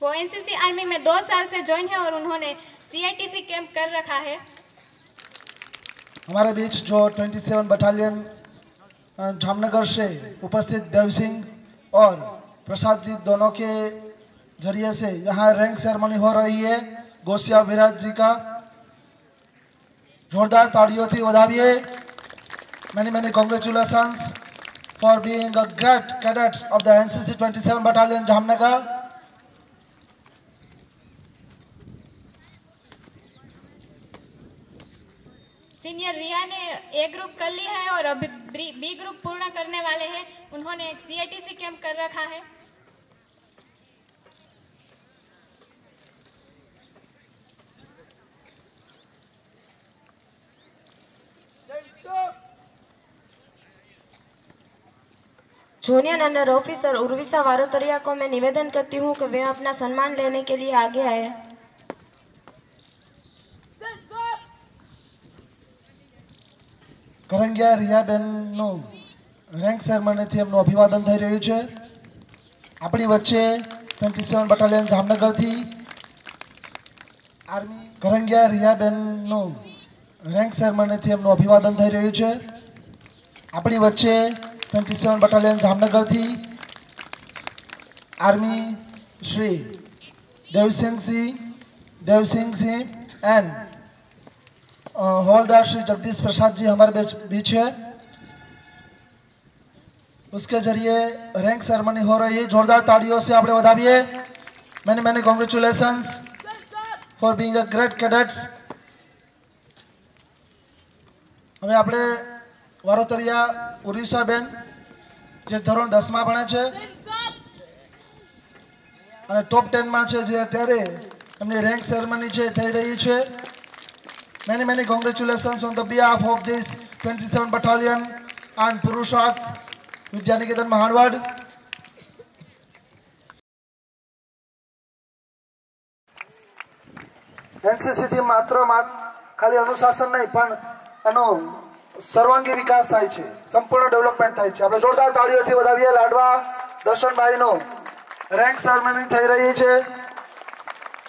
वो एनसीसी आर्मी में 2 साल से ज्वाइन है और उन्होंने CITC कैंप कर रखा है।
हमारे बीच जो 27 बटालियन जामनगर से उपस्थित देव सिंह और प्रसाद जी दोनों के जरिए से यहाँ रैंक सेरेमनी हो रही है। गोसिया विराज जी का जोरदार तालियों से बधाइए। Many congratulations for being a great cadets of the NCC 27 Battalion Jamnagar.
Senior रिया ने A ग्रुप कर लिया है और अभी B ग्रुप पूर्ण करने वाले हैं। उन्होंने एक CITC कैंप कर रखा है।
जूनियर अंडर ऑफिसर उर्विशा वारोतरिया को मैं निवेदन करती हूँ कि वे अपना सम्मान लेने के लिए आगे आए।
કરંગિયા રિયાબેનનું રેન્ક સેરેમનીથી એમનું અભિવાદન થઈ રહ્યું છે। આપણી વચ્ચે 27 બટાલિયન જામનગરથી આર્મી કરંગિયા રિયાબેનનું રેન્ક સેરેમનીથી એમનું અભિવાદન થઈ રહ્યું છે। આપણી વચ્ચે 27 બટાલિયન જામનગરથી આર્મી શ્રી દેવસિંહ સિંહ એન્ડ हवलदार श्री जगदीश प्रसाद जी हमारे बीच है। उसके जरिए रैंक सेरेमनी हो रही है। जोरदार तालियों से आपने बधाइए। Many congratulations for being a great cadets. हमें आपने वारोतरिया उर्विशा बेन जे धोरण 10 में भणे छे અને टॉप 10 में छे जे अत्यारे एमनी रैंक सेरेमनी छे થઈ રહી છે। Many congratulations on the behalf of this 27 Battalion and Purusharth Vidyaniketan Maharwad. NCC થી માત્ર ખાલી અનુશાસન નહીં પણ એનો સર્વાંગી વિકાસ થાય છે, સંપૂર્ણ ડેવલપમેન્ટ થાય છે। આપણે જોરદાર તાળીઓથી વધાવીએ। લાડવા દર્શનભાઈનો રેન્ક સેરેમની થઈ રહી છે।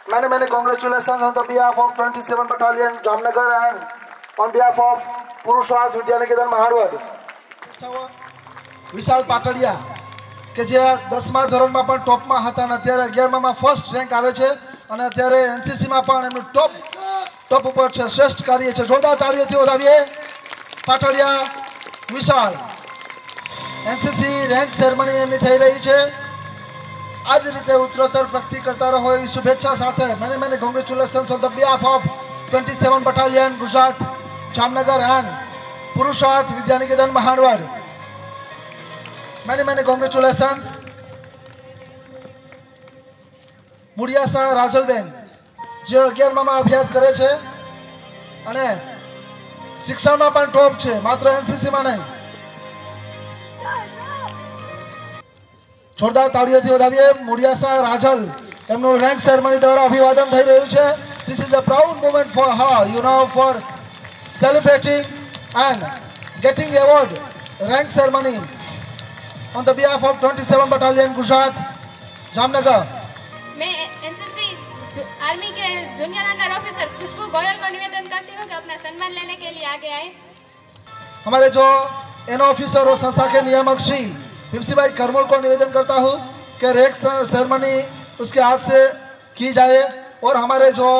Many congratulations on the behalf of 27 Battalion Jamnagar and on behalf of Purusharth Vidyaniketan Maharwad. વિશાલ પાટડિયા કે જે 10મા ધોરણમાં પણ ટોપમાં હતા અને અત્યારે 11મામાં ફર્સ્ટ રેન્ક આવે છે અને અત્યારે એનસીસીમાં પણ એમનું ટોપ ઉપર છે, શ્રેષ્ઠ કાર્ય છે। જોરદાર તાળીઓથી વધાવીએ। પાટડિયા વિશાલ એનસીસી રેન્ક સેરેમની એમની થઈ રહી છે। आज रीते उत्तरोत्तर प्रगति करता रहो एवी शुभेच्छा साथे मैंने congratulations on the behalf of 27 battalion Gujarat Jamnagar and पुरुषार्थ विद्यानिकेतन महानवड। मैंने कॉन्ग्रेचुलेशंस मुड़ियासा राजलबेन जे 11मां अभ्यास करे छे अने शिक्षणमां पण टॉप छे, मात्र एनसीसी में नहीं। જોરદાર તાળીઓથી વધાવીએ મોડિયાસા રાજલ એમનું રેન્ક સેરેમની દ્વારા અભિવાદન થઈ રહ્યું છે. This is a proud moment for her, you know, for celebrating and getting award rank ceremony on the behalf of 27 Battalion Gujarat, Jamnagar.
मैं एनसीसी आर्मी के जूनियर अंडर ऑफिसर खुशबू गोयल को निवेदन करती हूँ कि अपना सम्मान लेने के लिए आगे आए.
हमारे जो एन ऑफिसर और संस्था के नियामक श्री भीमसिंह भाई करमोल को निवेदन करता हूँ कि रैंक सेरेमनी उसके हाथ से की जाए. और हमारे जो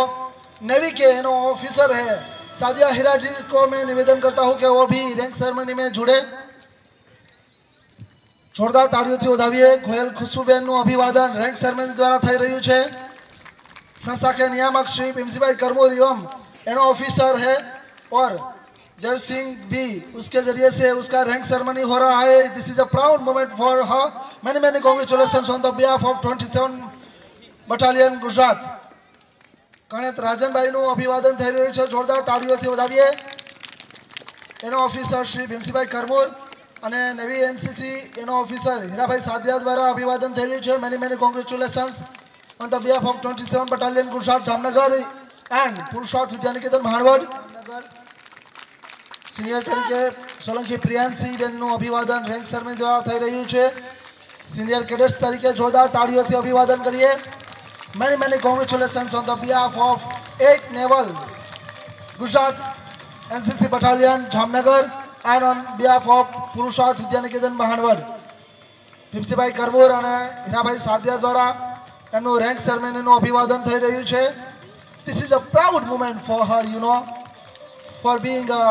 नेवी के एन ऑफिसर है सादिया हीरा जी को मैं निवेदन करता हूँ कि वो भी रैंक सेरेमनी में जुड़े. જોરદાર તાળીઓથી વધાવીએ ગોયલ ખુશ્બુબેનનું અભિવાદન રેન્ક સેરેમની દ્વારા થઈ રહ્યું છે. संस्था के नियामक श्री भीमसिंह भाई करमोल एवं एन ऑफिसर है और देव सिंह भी उसके जरिए से उसका रैंक सेरेमनी हो रहा है. This is a proud moment for her. Many many congratulations on the behalf of 27 battalion Gujarat. Ganesh Rajan bhai નું અભિવાદન થઈ રહ્યું છે. જોરદાર તાળીઓથી વધાવીએ એનો ઓફિસર શ્રી ભીમસિંહ ભાઈ કરમોલ અને નેવી એનસીસી એનો ઓફિસર હીરાભાઈ સાદિયા દ્વારા અભિવાદન થઈ રહ્યું છે. Many many congratulations on the behalf of 27 Battalion Gujarat Jamnagar and Purusharth Vidyaniketan Bhanwad. Senior તરીકે સોલંકી પ્રિયાંશી બેનનું અભિવાદન રેન્ક સેરેમની દ્વારા થઈ રહ્યું છે. સિનિયર કેડેટ્સ તરીકે જોરદાર તાળીઓથી અભિવાદન કરીએ. Many many congratulations on the behalf of 8 Naval Gujarat NCC Battalion Jamnagar and on behalf of Purusharth Vidyaniketan Bhanwad. Bhimsinh ભાઈ કરમોર અને હીરાભાઈ સાદિયા દ્વારા એમનું રેન્ક સેરેમનીનું અભિવાદન થઈ રહ્યું છે. This is a proud moment for her, you know, for being a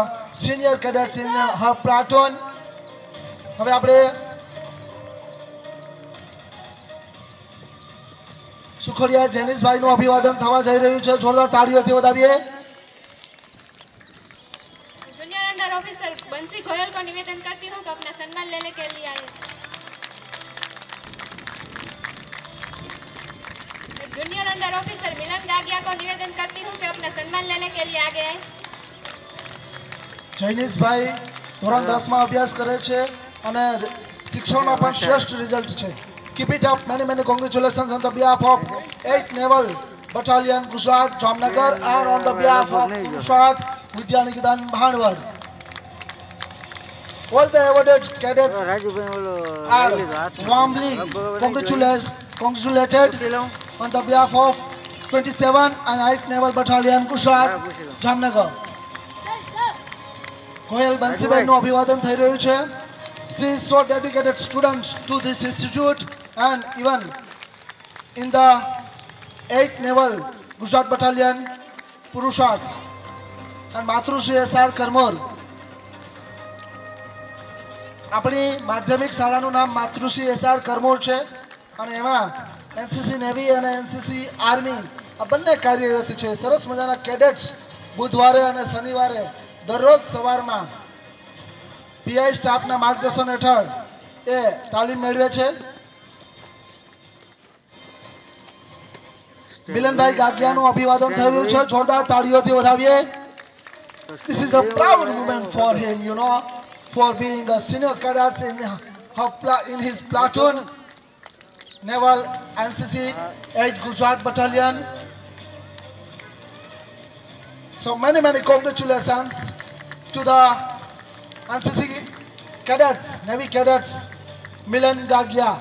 senior cadet in her platoon. હવે આપણે સુખડિયા જેનિસભાઈનું અભિવાદન થવા જઈ રહ્યું છે. જોરદાર તાળીઓથી વધાવીએ.
जूनियर अंडर ऑफिसर बंसी गोयल को निवेदन करती हूँ कि अपना सम्मान लेने के लिए आए. जूनियर अंडर ऑफिसर मिलन गागिया को निवेदन करती हूँ कि अपना सम्मान लेने के लिए आगे आए.
જૈનિશભાઈ ધોરણ 10 માં અભ્યાસ કરે છે અને શિક્ષણમાં પણ શ્રેષ્ઠ રિઝલ્ટ છે. Keep it up. Many many congratulations on the behalf of 8 naval battalion Gujarat Jamnagar and on the behalf of પુરુષાર્થ વિદ્યાનિકેતન Bhanvad. All the awarded cadets are warmly congratulated on the behalf of 27 and 8 Naval Battalion Gujarat Jamnagar. Goyal બંસીભાઈનું અભિવાદન થઈ રહ્યું છે. She is so dedicated student to this institute and even in the 8 Naval Gujarat Battalion Purusharth and માતૃશ્રી SR કરમોર. આપણી માધ્યમિક શાળાનું નામ માતૃશ્રી SR કરમોર છે અને એમાં એનસીસી નેવી અને એનસીસી આર્મી આ બંને કાર્યરત છે. સરસ મજાના કેડેટ્સ બુધવારે અને શનિવારે દરરોજ સવારમાં પીઆઈ સ્ટાફના માર્ગદર્શન હેઠળ એ તાલીમ મેળવે છે. મિલનભાઈ ગાગિયાનું અભિવાદન થઈ રહ્યું છે. જોરદાર તાળીઓથી વધાવીએ. This is a proud moment for him, you know, for being a senior cadet in his platoon, Naval NCC 8 Gujarat Battalion. So many many congratulations to the NCC cadets, Navy cadets, Milan Gagia.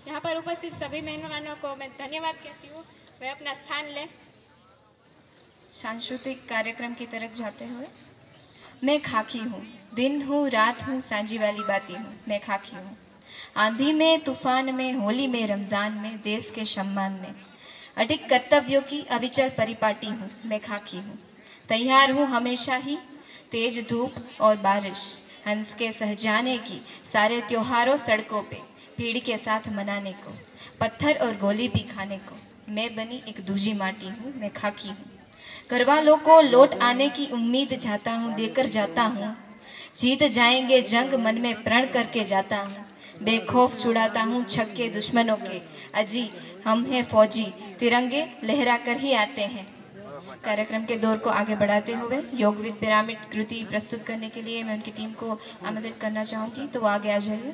यहाँ पर उपस्थित सभी मेहमानों को मैं धन्यवाद कहती हूँ. वे अपना स्थान लें.
सांस्कृतिक कार्यक्रम की तरफ जाते हुए मैं खाकी हूँ, दिन हूँ, रात हूँ, सांझी वाली बाती हूँ. मैं खाकी हूँ, आंधी में, तूफान में, होली में, रमजान में, देश के सम्मान में अडिग कर्तव्यों की अविचल परिपाटी हूँ. मैं खाकी हूँ, तैयार हूँ हमेशा ही तेज धूप और बारिश, हंस के सहजाने की सारे त्योहारों सड़कों पे भीड़ के साथ मनाने को, पत्थर और गोली भी खाने को. मैं बनी एक दूजी माटी हूँ. मैं खाकी हूँ, घर वालों को लौट आने की उम्मीद जाता हूँ, देकर जाता हूँ. जीत जाएंगे जंग मन में प्रण करके जाता हूँ. बेखौफ छुड़ाता हूँ छक्के दुश्मनों के. अजी हम हैं फौजी, तिरंगे लहरा कर ही आते हैं. कार्यक्रम के दौर को आगे बढ़ाते हुए योग विद पिरामिड कृति प्रस्तुत करने के लिए मैं उनकी टीम को आमंत्रित करना चाहूँगी, तो वो आगे आ जाइए।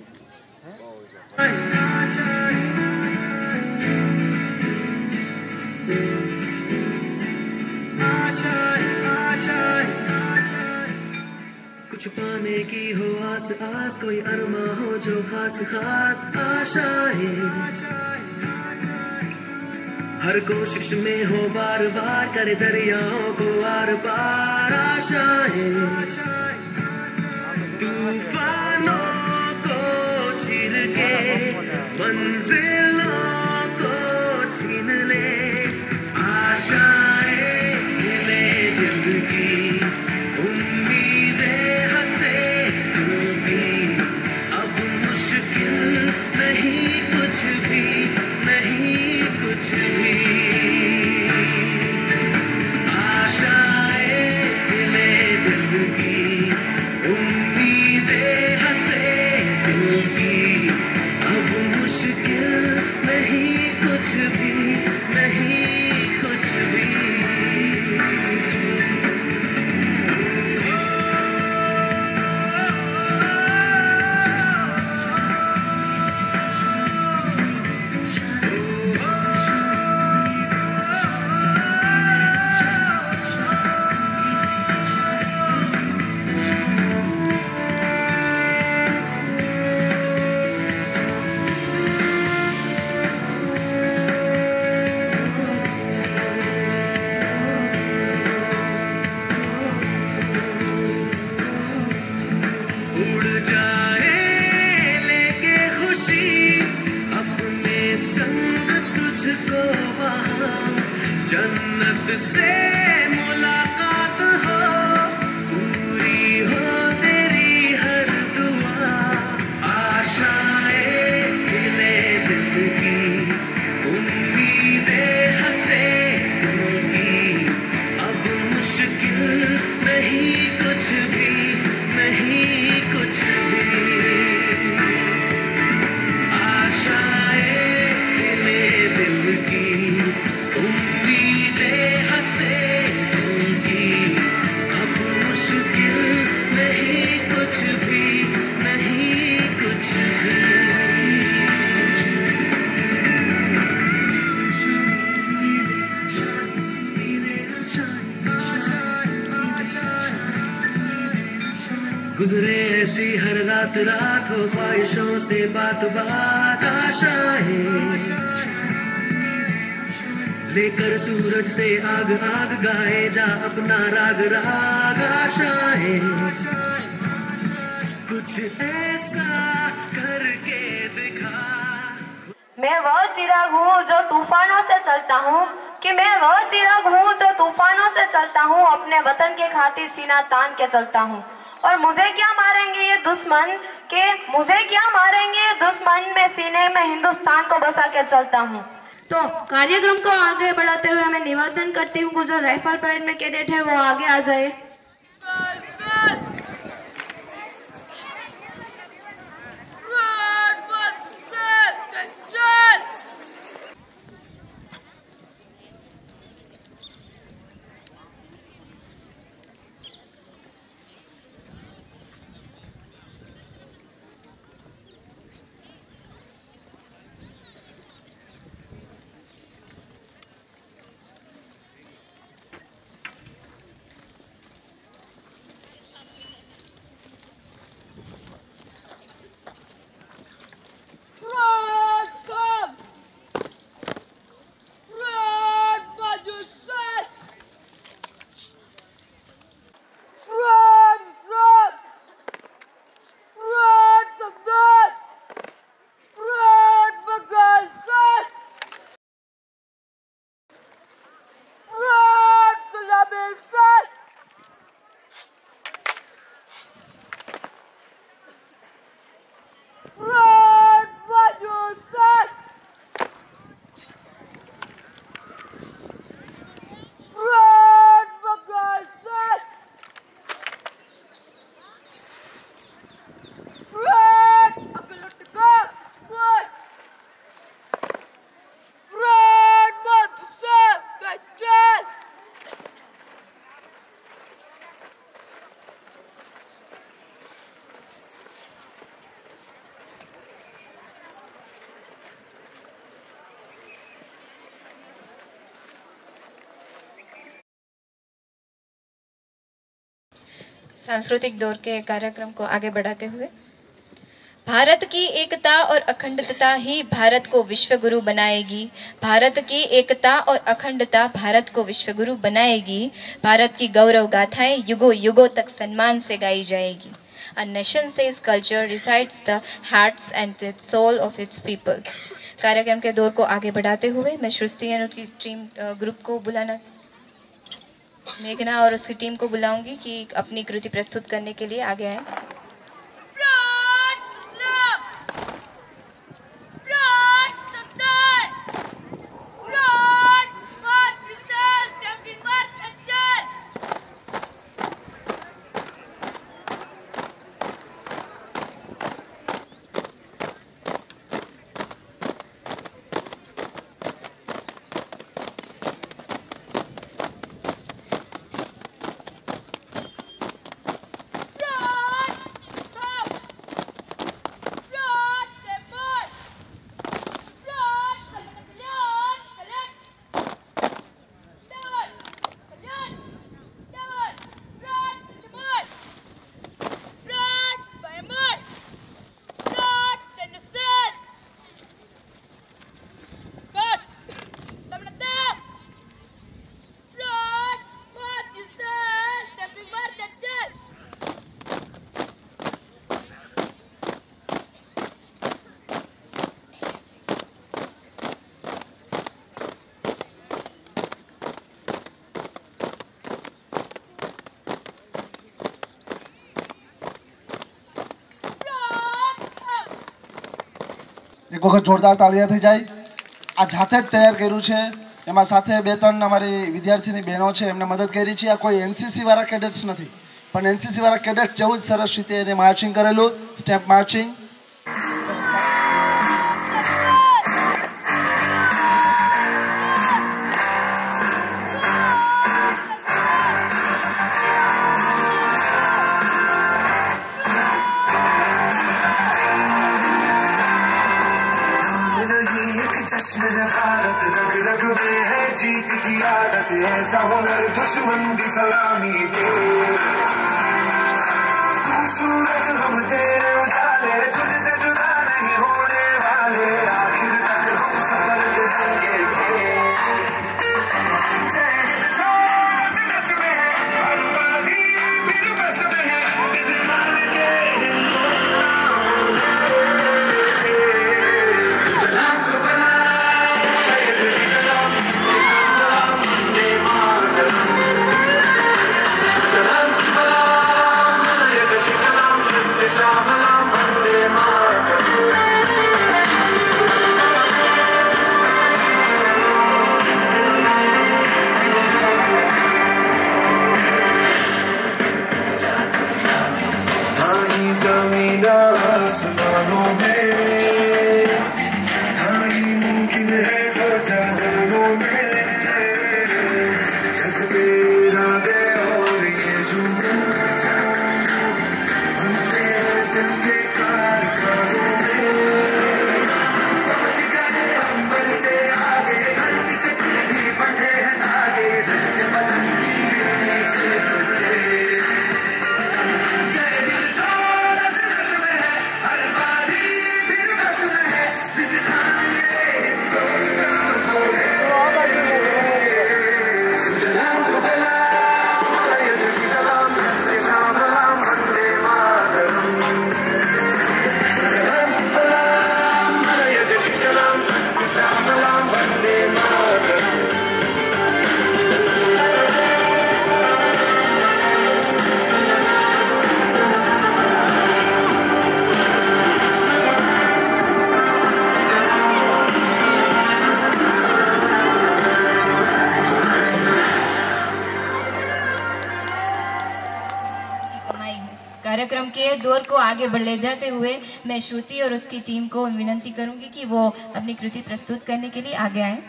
कुछ पाने की हो आस आस, कोई अरमा हो जो खास खास आशाएं, हर कोशिश में हो बार बार करे दरियाओं को आर पार आशाएं, तूफानों को चीर के मंजिलों को छीन ले, आशाएं मिले दिल की, उम्मीदें हंसे दिल की, अब मुश्किल नहीं कुछ भी, नहीं कुछ भी, आशाएं मिले दिल की, उम्मीदें हंसे दिल की, अब मुश्किल नहीं कुछ भी, नहीं कुछ भी। उड़ जाए लेके खुशी अपने संग तुझको वहाँ, जन्नत से मुलाकात हो, पूरी हो तेरी हर दुआ, आशाएं मिले दिल की, उम्मीदें हंसे दिल की, अब मुश्किल नहीं कुछ भी, नहीं कुछ भी, आशाएं मिले दिल की, उम्मीदें हंसे दिल की, अब मुश्किल नहीं कुछ भी, नहीं कुछ भी। गुजरे ऐसी हर रात रात हो, ख्वाहिशों से बात बात आशाएं, लेकर सूरज से आग आग गाए जा अपना राग राग, आशाएं कुछ ऐसा करके दिखा।
मैं वह चिराग हूँ जो तूफानों से चलता हूँ, कि मैं वह चिराग हूँ जो तूफानों से चलता हूँ, अपने वतन के खातिर सीना तान के चलता हूँ। और मुझे क्या मारेंगे ये दुश्मन, के मुझे क्या मारेंगे ये दुश्मन, मैं सीने में हिंदुस्तान को बसा के चलता हूँ। तो कार्यक्रम को आगे बढ़ाते हुए मैं निवेदन करती हूँ कि जो राइफल परेड में कैडेट है वो आगे आ जाए।
सांस्कृतिक दौर के कार्यक्रम को आगे बढ़ाते हुए, भारत की एकता और अखंडता ही भारत को विश्वगुरु बनाएगी। भारत की एकता और अखंडता भारत को विश्वगुरु बनाएगी। भारत की गौरव गाथाएं युगों युगों तक सम्मान से गाई जाएगी। A nation says culture resides the hearts and the soul of its people। कार्यक्रम के दौर को आगे बढ़ाते हुए मैं सृष्टि और उसकी टीम ग्रुप को बुलाना, मेघना और उसकी टीम को बुलाऊंगी कि अपनी कृति प्रस्तुत करने के लिए आगे आए।
એક વખત જોરદાર તાળીયા થઈ જાય। આ જાતે જ તૈયાર કર્યું છે, એમાં સાથે 2-3 અમારી વિદ્યાર્થીની બહેનો છે, એમને મદદ કરી છે। આ કોઈ એનસીસી વાળા કેડેટ્સ નથી, પણ એનસીસી વાળા કેડેટ્સ જેવું જ સરસ રીતે એને માર્ચિંગ કરેલું, સ્ટેપ માર્ચિંગ।
भारत रग रग में है जीत की आदत, ऐसा हुनर दुश्मन की सलामी दे। तू सूरज हम तेरे उजाले, तुझसे जुदा नहीं होने वाले, आखिर तक हम सफर करेंगे। जय हिंद छोड़ नस में है, हर बाजी फिर बस में है, जिद ठान के
कार्यक्रम के दौर को आगे बढ़ ले जाते हुए मैं श्रुति और उसकी टीम को विनती करूंगी कि वो अपनी कृति प्रस्तुत करने के लिए आगे आए।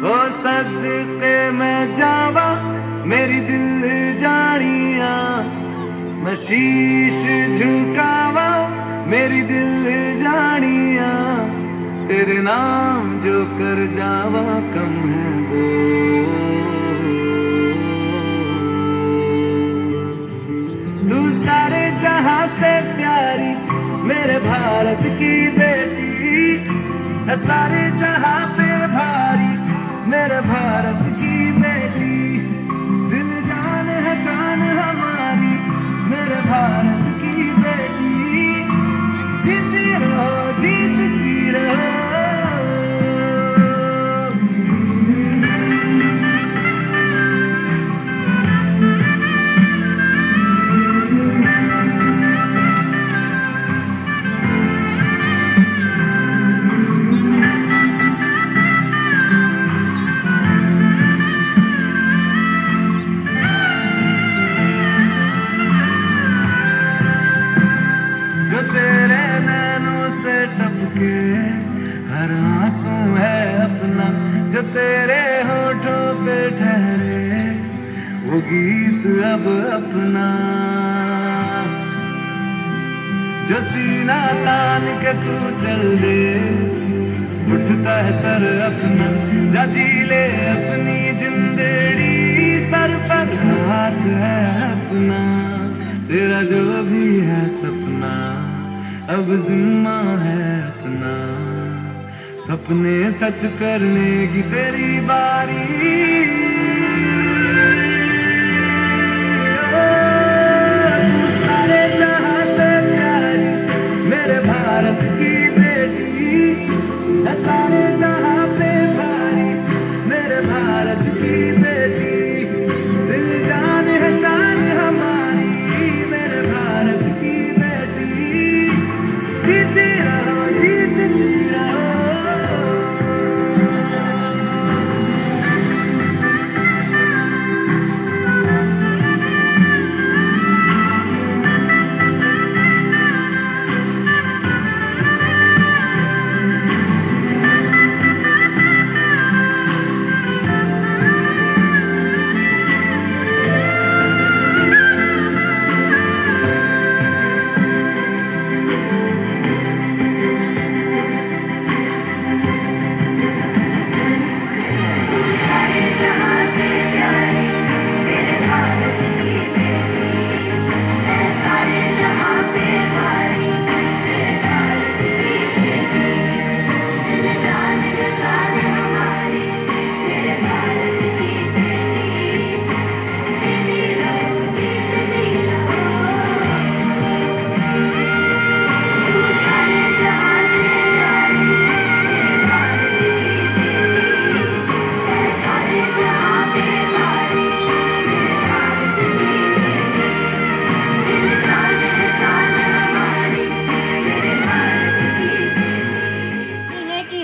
ओ सदके में जावा मेरी दिल जानिया, मैं शीश झुकावा मेरी दिल जानिया, तेरे नाम जो कर जावा कम है वो। तू सारे जहां से प्यारी मेरे भारत की बेटी, है सारे जहां पे भारी मेरे भारत की बेटी, दिल जान है शान हमारी मेरे भारत की बेटी, जीती रहो जीतती रहो। हर आंसू है अपना जो तेरे होठों पे ठहरे, वो गीत अब अपना, जो सीना तान के तू चल दे, उठता है सर अपना, जा जी ले अपनी जिंदड़ी, सर पर हाथ है अपना, तेरा जो भी है सपना अब जिम्मा है अपना, सपने सच करने की तेरी बारी। तू सारे जहां से प्यारी मेरे भारत की बेटी, है सारे जहां पे भारी मेरे भारत की बेटी, दिल जान है शान हमारी मेरे भारत की बेटी, जीती रहो जीतती रहो।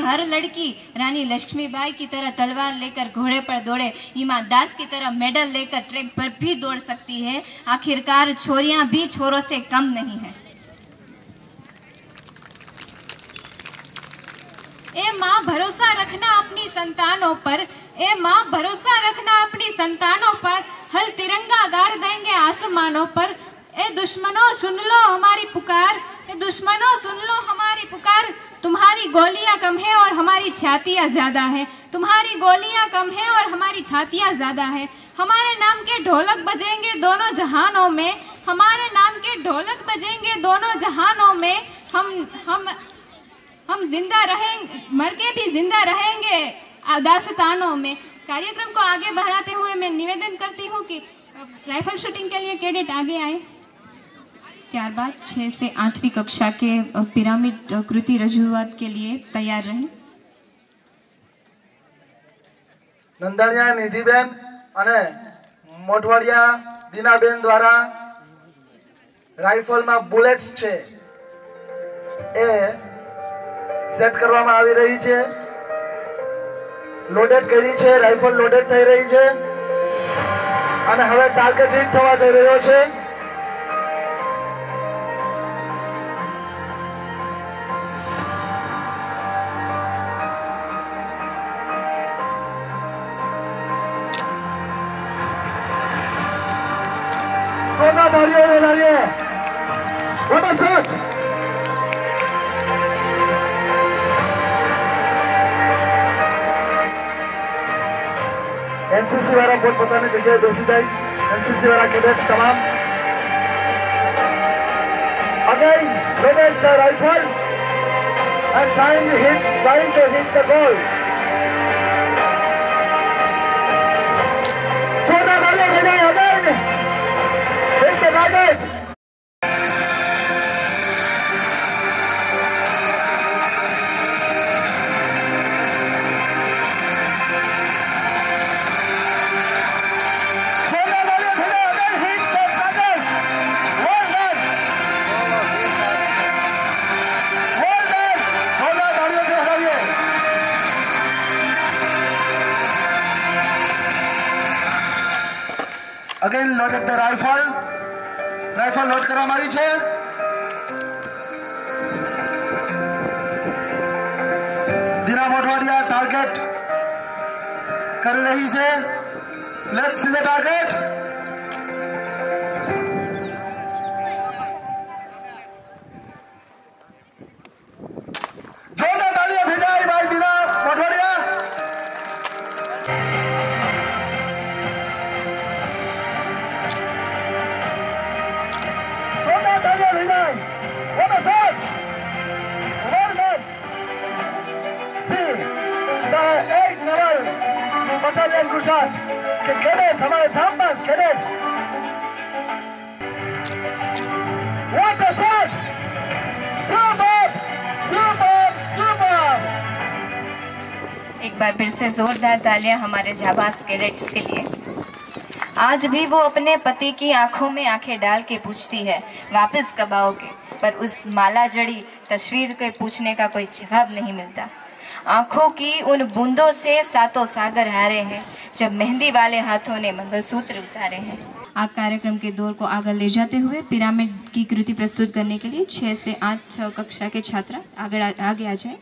हर लड़की रानी लक्ष्मीबाई की तरह तलवार लेकर घोड़े पर दौड़े, हिमा दास की तरह मेडल लेकर ट्रैक पर भी दौड़ सकती है। आखिरकार छोरियां भी छोरों से कम नहीं है।
ए माँ भरोसा रखना अपनी संतानों पर, ए माँ भरोसा रखना अपनी संतानों पर, हल तिरंगा गाड़ देंगे आसमानों पर। ए दुश्मनों सुन लो हमारी पुकार, ए दुश्मनों सुन लो हमारी पुकार, तुम्हारी गोलियां कम है और हमारी छातियां ज्यादा है, तुम्हारी गोलियां कम है और हमारी छातियां ज्यादा है। हमारे नाम के ढोलक बजेंगे दोनों जहानों में, हमारे नाम के ढोलक बजेंगे दोनों जहानों में। हम जिंदा रहेंगे, मर के भी जिंदा रहेंगे दास्तानों में। कार्यक्रम को आगे बढ़ाते हुए मैं निवेदन करती हूँ कि राइफल शूटिंग के लिए कैडेट आगे आए।
ત્યારબાદ 6 से 8वीं कक्षा के पिरामिड कृति रजूआत के लिए तैयार रहें।
नंदनिया निधिबेन અને મોટવાડિયા દીનાબેન દ્વારા રાઇફલમાં બુલેટ્સ છે એ સેટ કરવામાં આવી રહી છે, લોડેડ કરી છે, રાઇફલ લોડેડ થઈ રહી છે અને હવે ટાર્ગેટ હિટ થવા જઈ રહ્યો છે। What a shot! एनसीसी वाला पोतपोतानी जगह बेसी जाए एनसीसी वाला कैडेट्स तमाम again loaded the rifle and trying to hit the goal. छोटा डाले again hit the target. Again loaded the rifle load કરવા મારી છે દીના મોઢવાડિયા ટાર્ગેટ કરી રહી છે લેટ્સ સી ધ ટાર્ગેટ જોરદાર તાળીઓ થઈ જાય ભાઈ દીના Modhwadia What a shot! Well done! See, the 8th Naval Battalion Gujarat के cadets, हमारे Thambas cadets. What a shot! Superb! Superb! Superb!
एक बार फिर से जोरदार तालियां हमारे जाबाज कैडेट्स के लिए। आज भी वो अपने पति की आंखों में आंखें डाल के पूछती है वापस कब आओगे, पर उस माला जड़ी तस्वीर के पूछने का कोई जवाब नहीं मिलता। आंखों की उन बूंदों से सातों सागर हारे हैं जब मेहंदी वाले हाथों ने मंगलसूत्र उतारे हैं। आप कार्यक्रम के दौर को आगे ले जाते हुए पिरामिड की कृति प्रस्तुत करने के लिए 6 से 8 कक्षा के छात्र आगे आ जाए।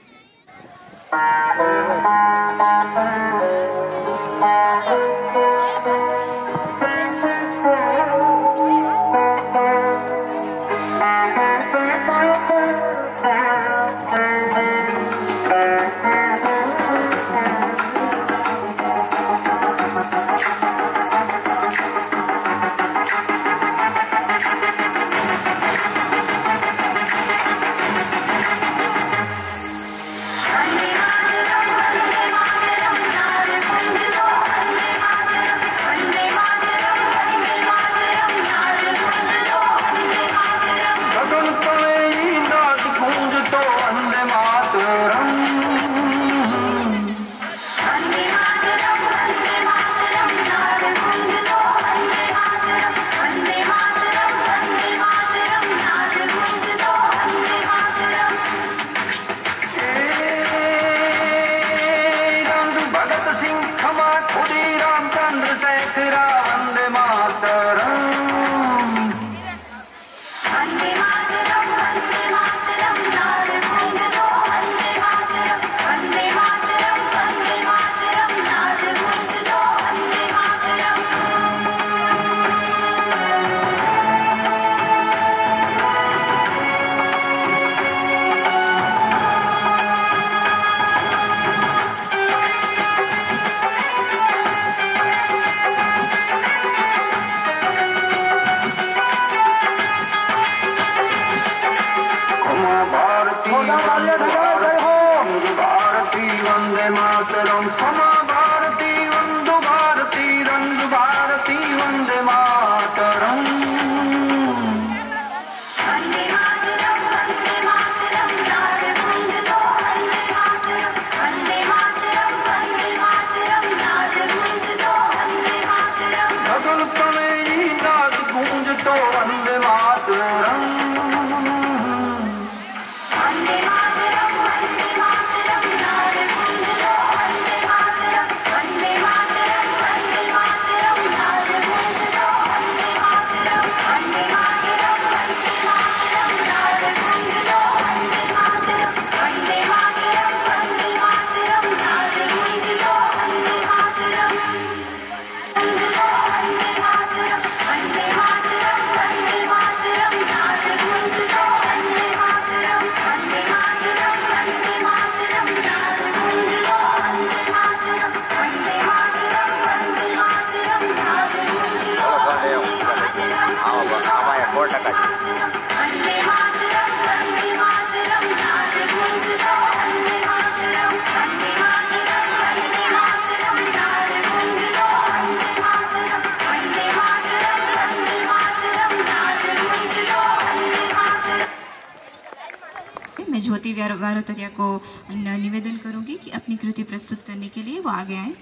ज्योति वारोतरिया को निवेदन करूंगी कि अपनी कृति प्रस्तुत करने के लिए वो आगे आए।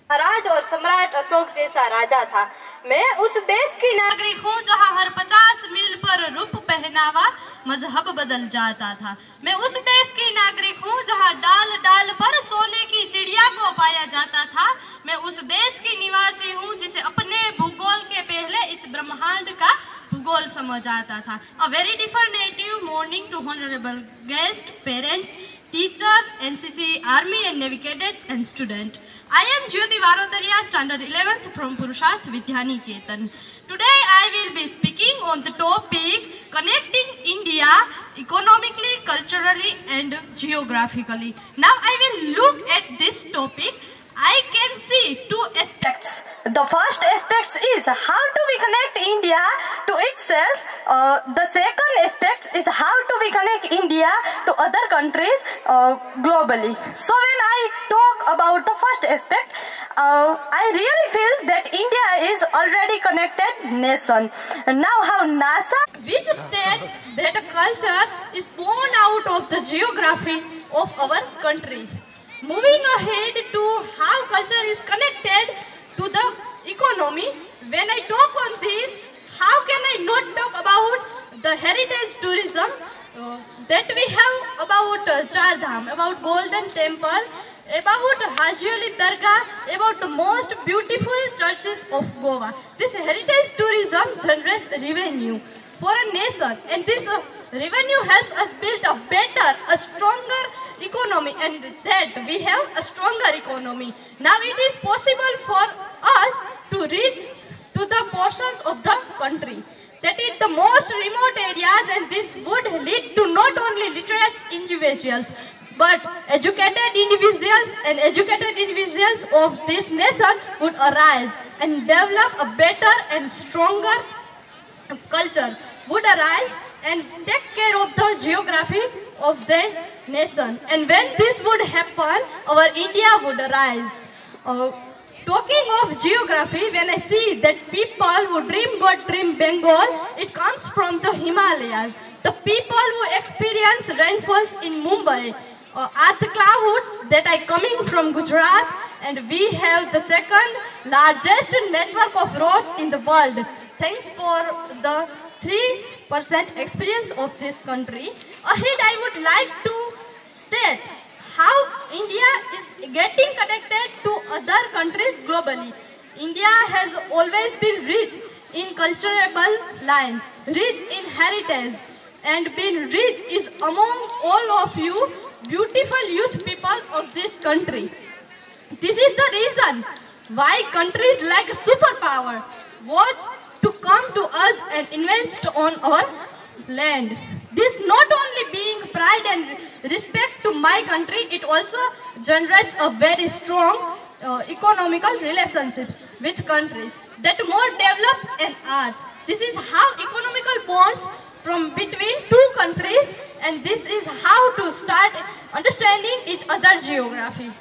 महाराज और सम्राट अशोक जैसा राजा था। मैं उस देश की नागरिक हूँ जहाँ हर 50 मील पर रूप पहनावा मजहब बदल जाता था। मैं उस देश की नागरिक हूँ जहाँ डाल डाल पर सोने की चिड़िया को पाया जाता था। मैं उस देश की निवासी हूँ जिसे अपने भूगोल के पहले इस ब्रह्मांड का भूगोल समझ आता था। A very different morning to honorable guests, parents, teachers, NCC, Army and Navy cadets and students. I am Jyoti Varodaria, standard 11th from Purusharth Vidyaniketan. Today I will be speaking on the topic connecting India economically, culturally and geographically. Now I will look at this topic. I can see two aspects. The first aspect is how do we connect India to itself. The second aspect is how do we connect India to other countries globally. So when I talk about the first aspect, I really feel that India is already connected nation. Now how NASA, which state that culture is born out of the geography of our country. Moving ahead to how culture is connected to the economy, when I talk on this, how can I not talk about the heritage tourism that we have about Char Dham, about Golden Temple, about Haji Dargah, about the most beautiful churches of Goa. This heritage tourism generates revenue for a nation, and this revenue helps us build a better, a stronger economy, and that we have a stronger economy. Now it is possible for us to reach to the portions of the country that is the most remote areas, and this would lead to not only literate individuals but educated individuals, and educated individuals of this nation would arise and develop a better and stronger culture, would arise and take care of the geography of the nation. And when this would happen, our India would arise. Talking of geography, when I see that people who dream God, dream Bengal, it comes from the Himalayas. The people who experience rainfalls in Mumbai are the clouds that are coming from Gujarat, and we have the second largest network of roads in the world. Thanks for the 3% experience of this country. Ahead I would like to state how India is getting connected to other countries globally. India has always been rich in cultural line, rich in heritage, and been rich is among all of you beautiful youth people of this country. This is the reason why countries like superpower watch to come to us and invest on our land. This not only being pride and respect to my country, it also generates a very strong economical relationships with countries that more developed and arts. This is how economical bonds from between two countries, and this is how to start understanding each other's geography.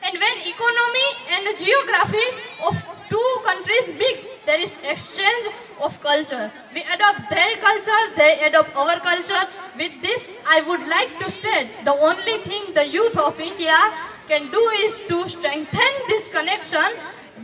And when economy and geography of two countries mix, there is exchange of culture. We adopt their culture, they adopt our culture. With this, I would like to state the only thing the youth of India can do is to strengthen this connection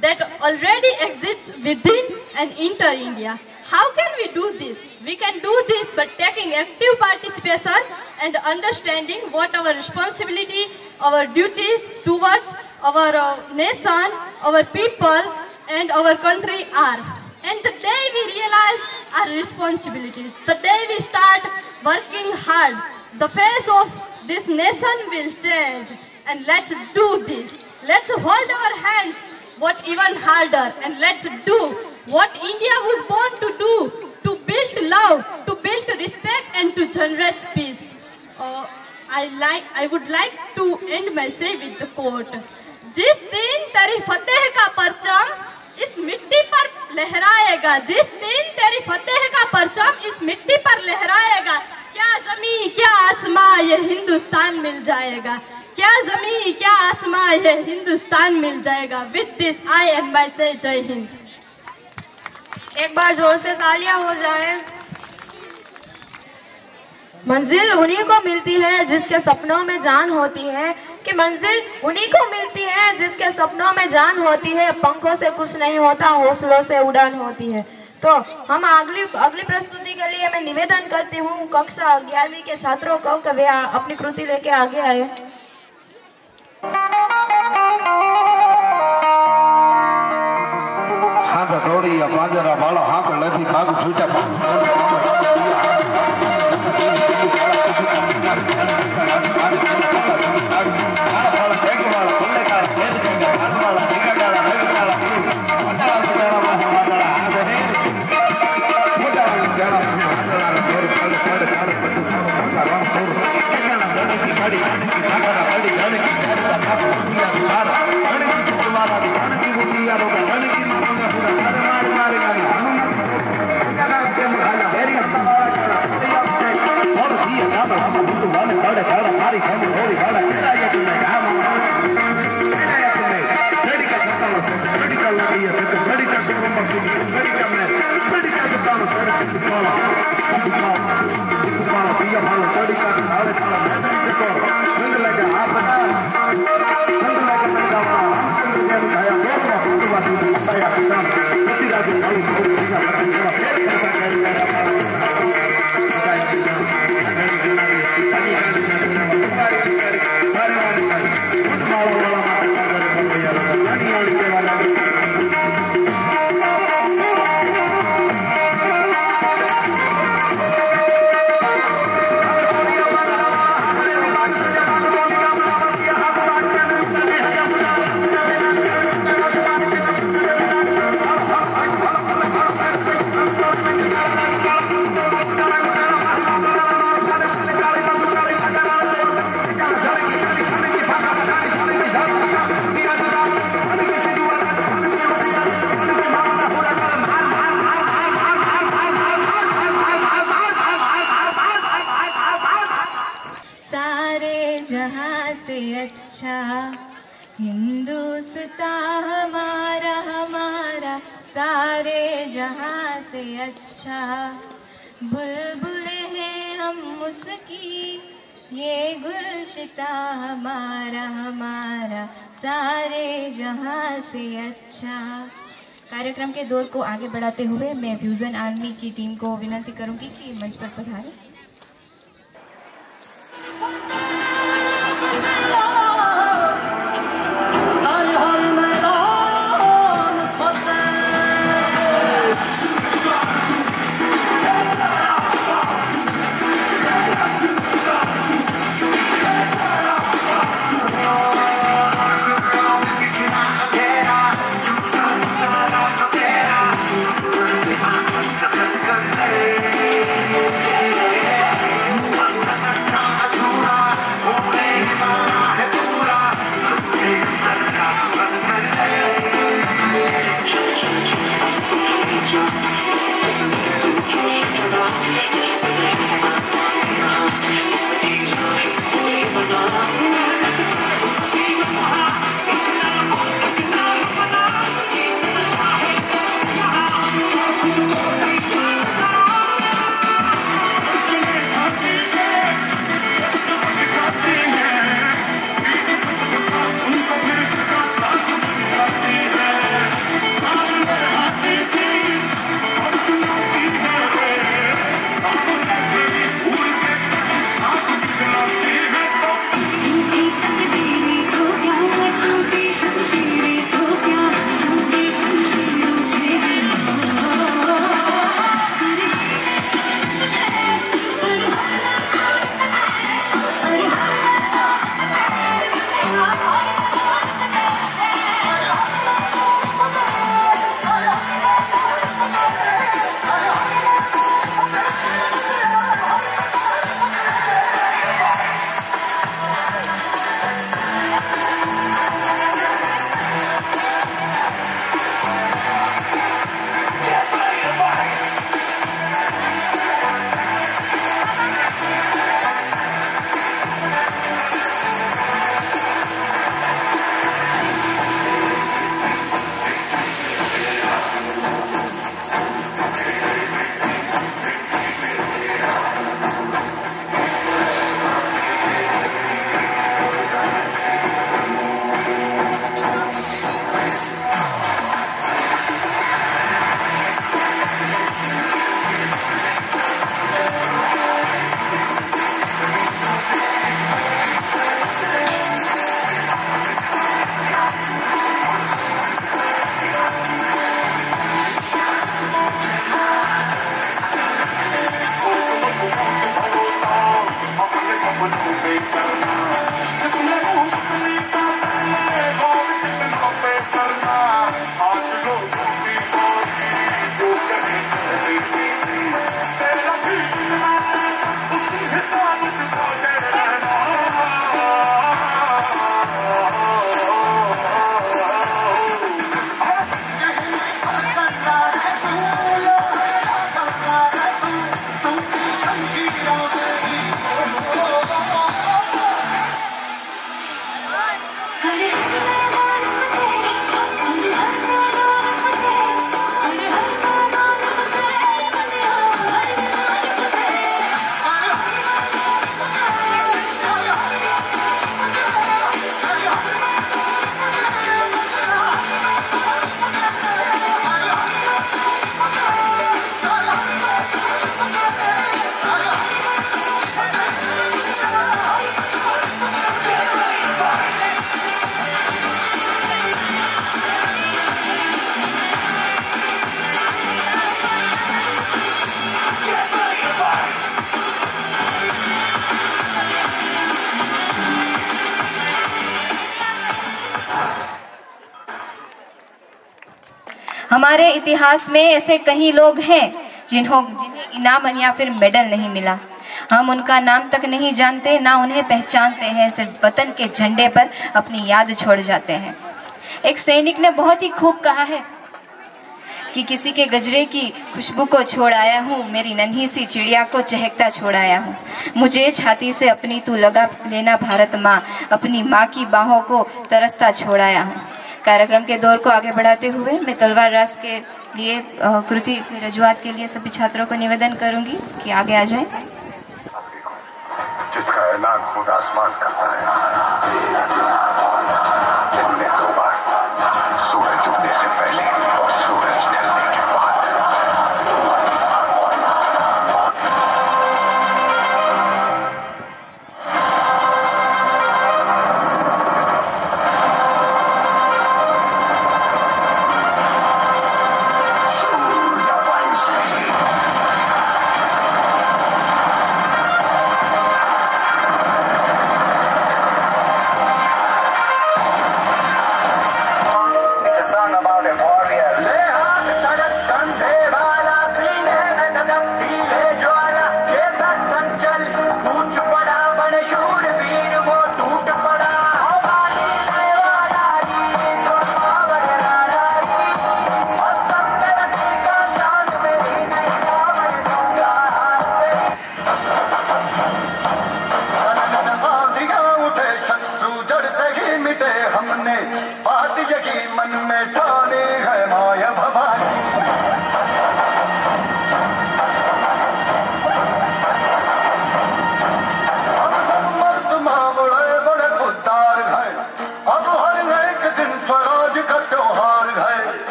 that already exists within and inter India. How can we do this? We can do this by taking active participation and understanding what our responsibility, our duties towards our nation, our people and our country are. And the day we realize our responsibilities, the day we start working hard, the face of this nation will change. And let's do this. Let's hold our hands what even harder, and let's do what India was born to do, to build love, to build respect and to generate peace. I would like to end my say with the quote. जिस दिन तेरी फतेह का परचम इस मिट्टी पर लहराएगा, जिस दिन तेरी फतेह का परचम इस मिट्टी पर लहराएगा, क्या जमी क्या आसमां ये हिंदुस्तान मिल जाएगा, क्या जमी क्या आसमां ये हिंदुस्तान मिल जाएगा. With this I end my say जय हिंद.
एक बार जोर से तालियां हो जाए. मंजिल उन्हीं को मिलती है जिसके सपनों में जान होती है, कि मंजिल उन्हीं को मिलती है जिसके सपनों में जान होती है। पंखों से कुछ नहीं होता, हौसलों से उड़ान होती है। तो हम अगली प्रस्तुति के लिए मैं निवेदन करती हूँ कक्षा 11वीं के छात्रों को कि वे अपनी कृति लेके आगे आए।
हाँ तो थोड़ी पांजरा बाला हाँ को लसी भाग छूटा
जहाँ से अच्छा हिंदुस्तान हमारा हमारा, सारे जहाँ से अच्छा बुलबुल हैं हम उसकी, ये गुलशिता हमारा हमारा, सारे जहाँ से अच्छा। कार्यक्रम के दौर को आगे बढ़ाते हुए मैं फ्यूजन आर्मी की टीम को विनती करूंगी कि मंच पर पधारें।
Yeah.
हमारे इतिहास में ऐसे कई लोग हैं जिन्हें इनाम या फिर मेडल नहीं मिला। हम उनका नाम तक नहीं जानते, ना उन्हें पहचानते हैं, सिर्फ वतन के झंडे पर अपनी याद छोड़ जाते हैं। एक सैनिक ने बहुत ही खूब कहा है कि किसी के गजरे की खुशबू को छोड़ आया हूँ, मेरी नन्ही सी चिड़िया को चहकता छोड़ आया हूँ। मुझे छाती से अपनी तू लगा लेना भारत माँ, अपनी माँ की बाहों को तरसता छोड़ आया हूँ। कार्यक्रम के दौर को आगे बढ़ाते हुए मैं तलवार रास के लिए कृति की रजुआत के लिए सभी छात्रों को निवेदन करूंगी कि आगे आ जाएं।
जिसका ऐलान खुद आसमान करता है, दिन में 2 बार, सूरज डूबने से पहले और सूरज ढलने के बाद।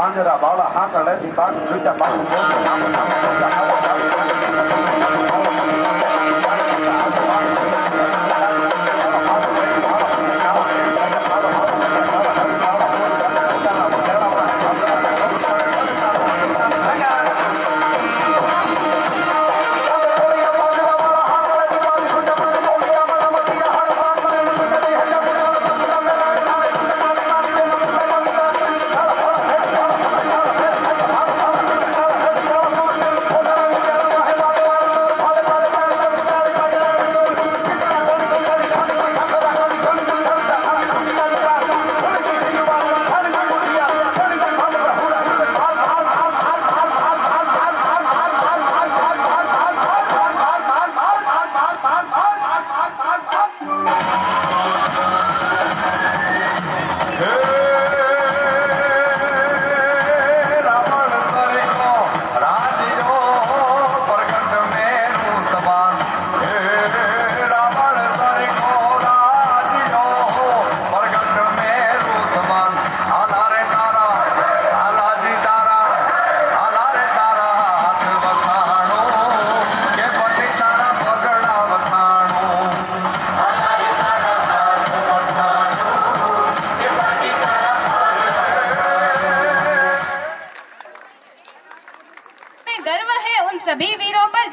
Andra bala haka leti baku juta baku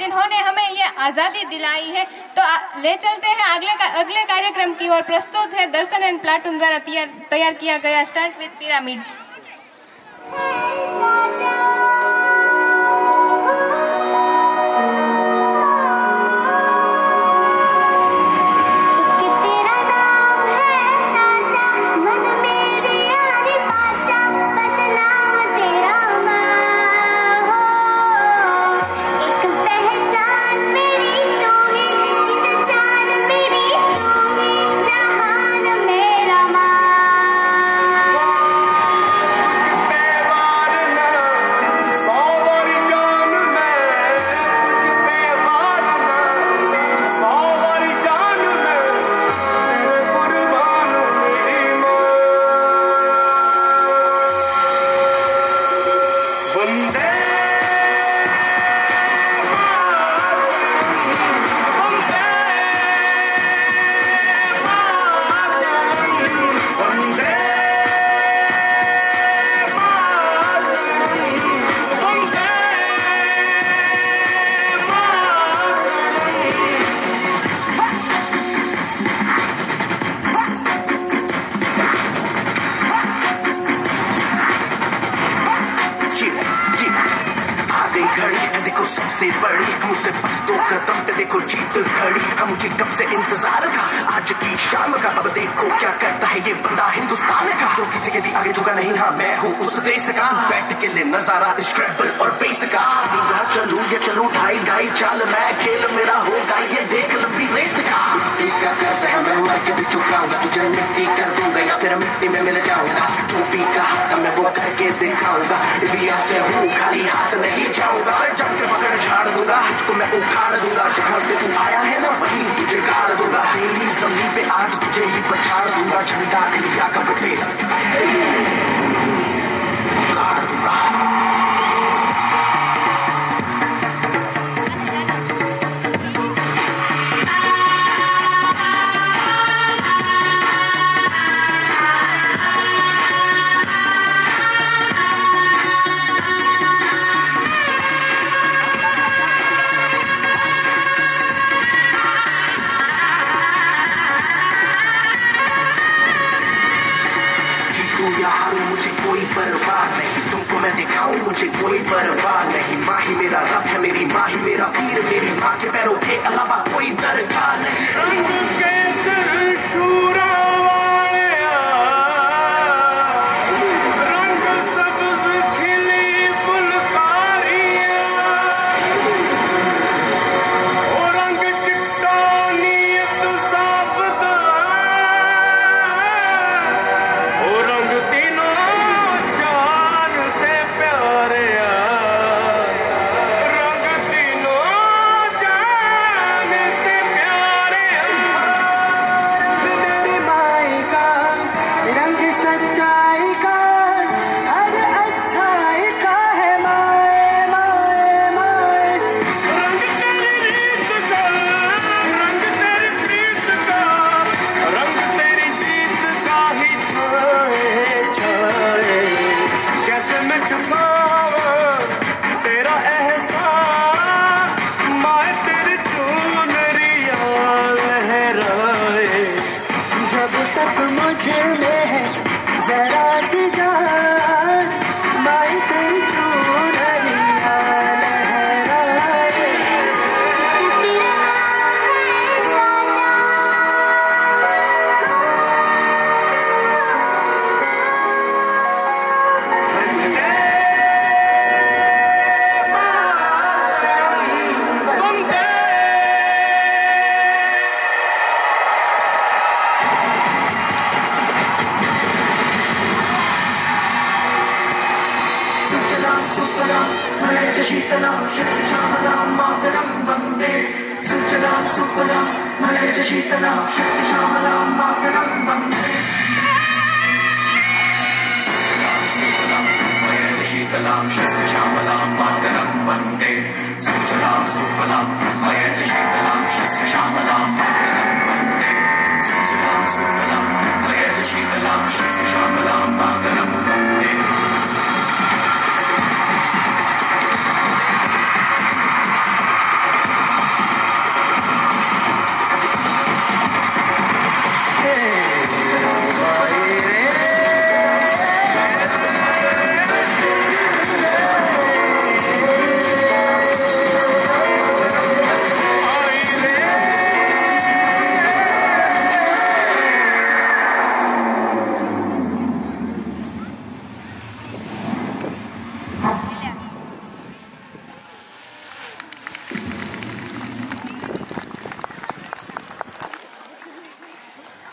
जिन्होंने हमें ये आजादी दिलाई है। तो ले चलते हैं अगले कार्यक्रम की ओर। प्रस्तुत है दर्शन एंड प्लाटून द्वारा तैयार किया गया start with pyramid.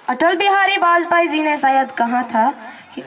Atal Bihari Vajpayee ji ने शायद कहा था कि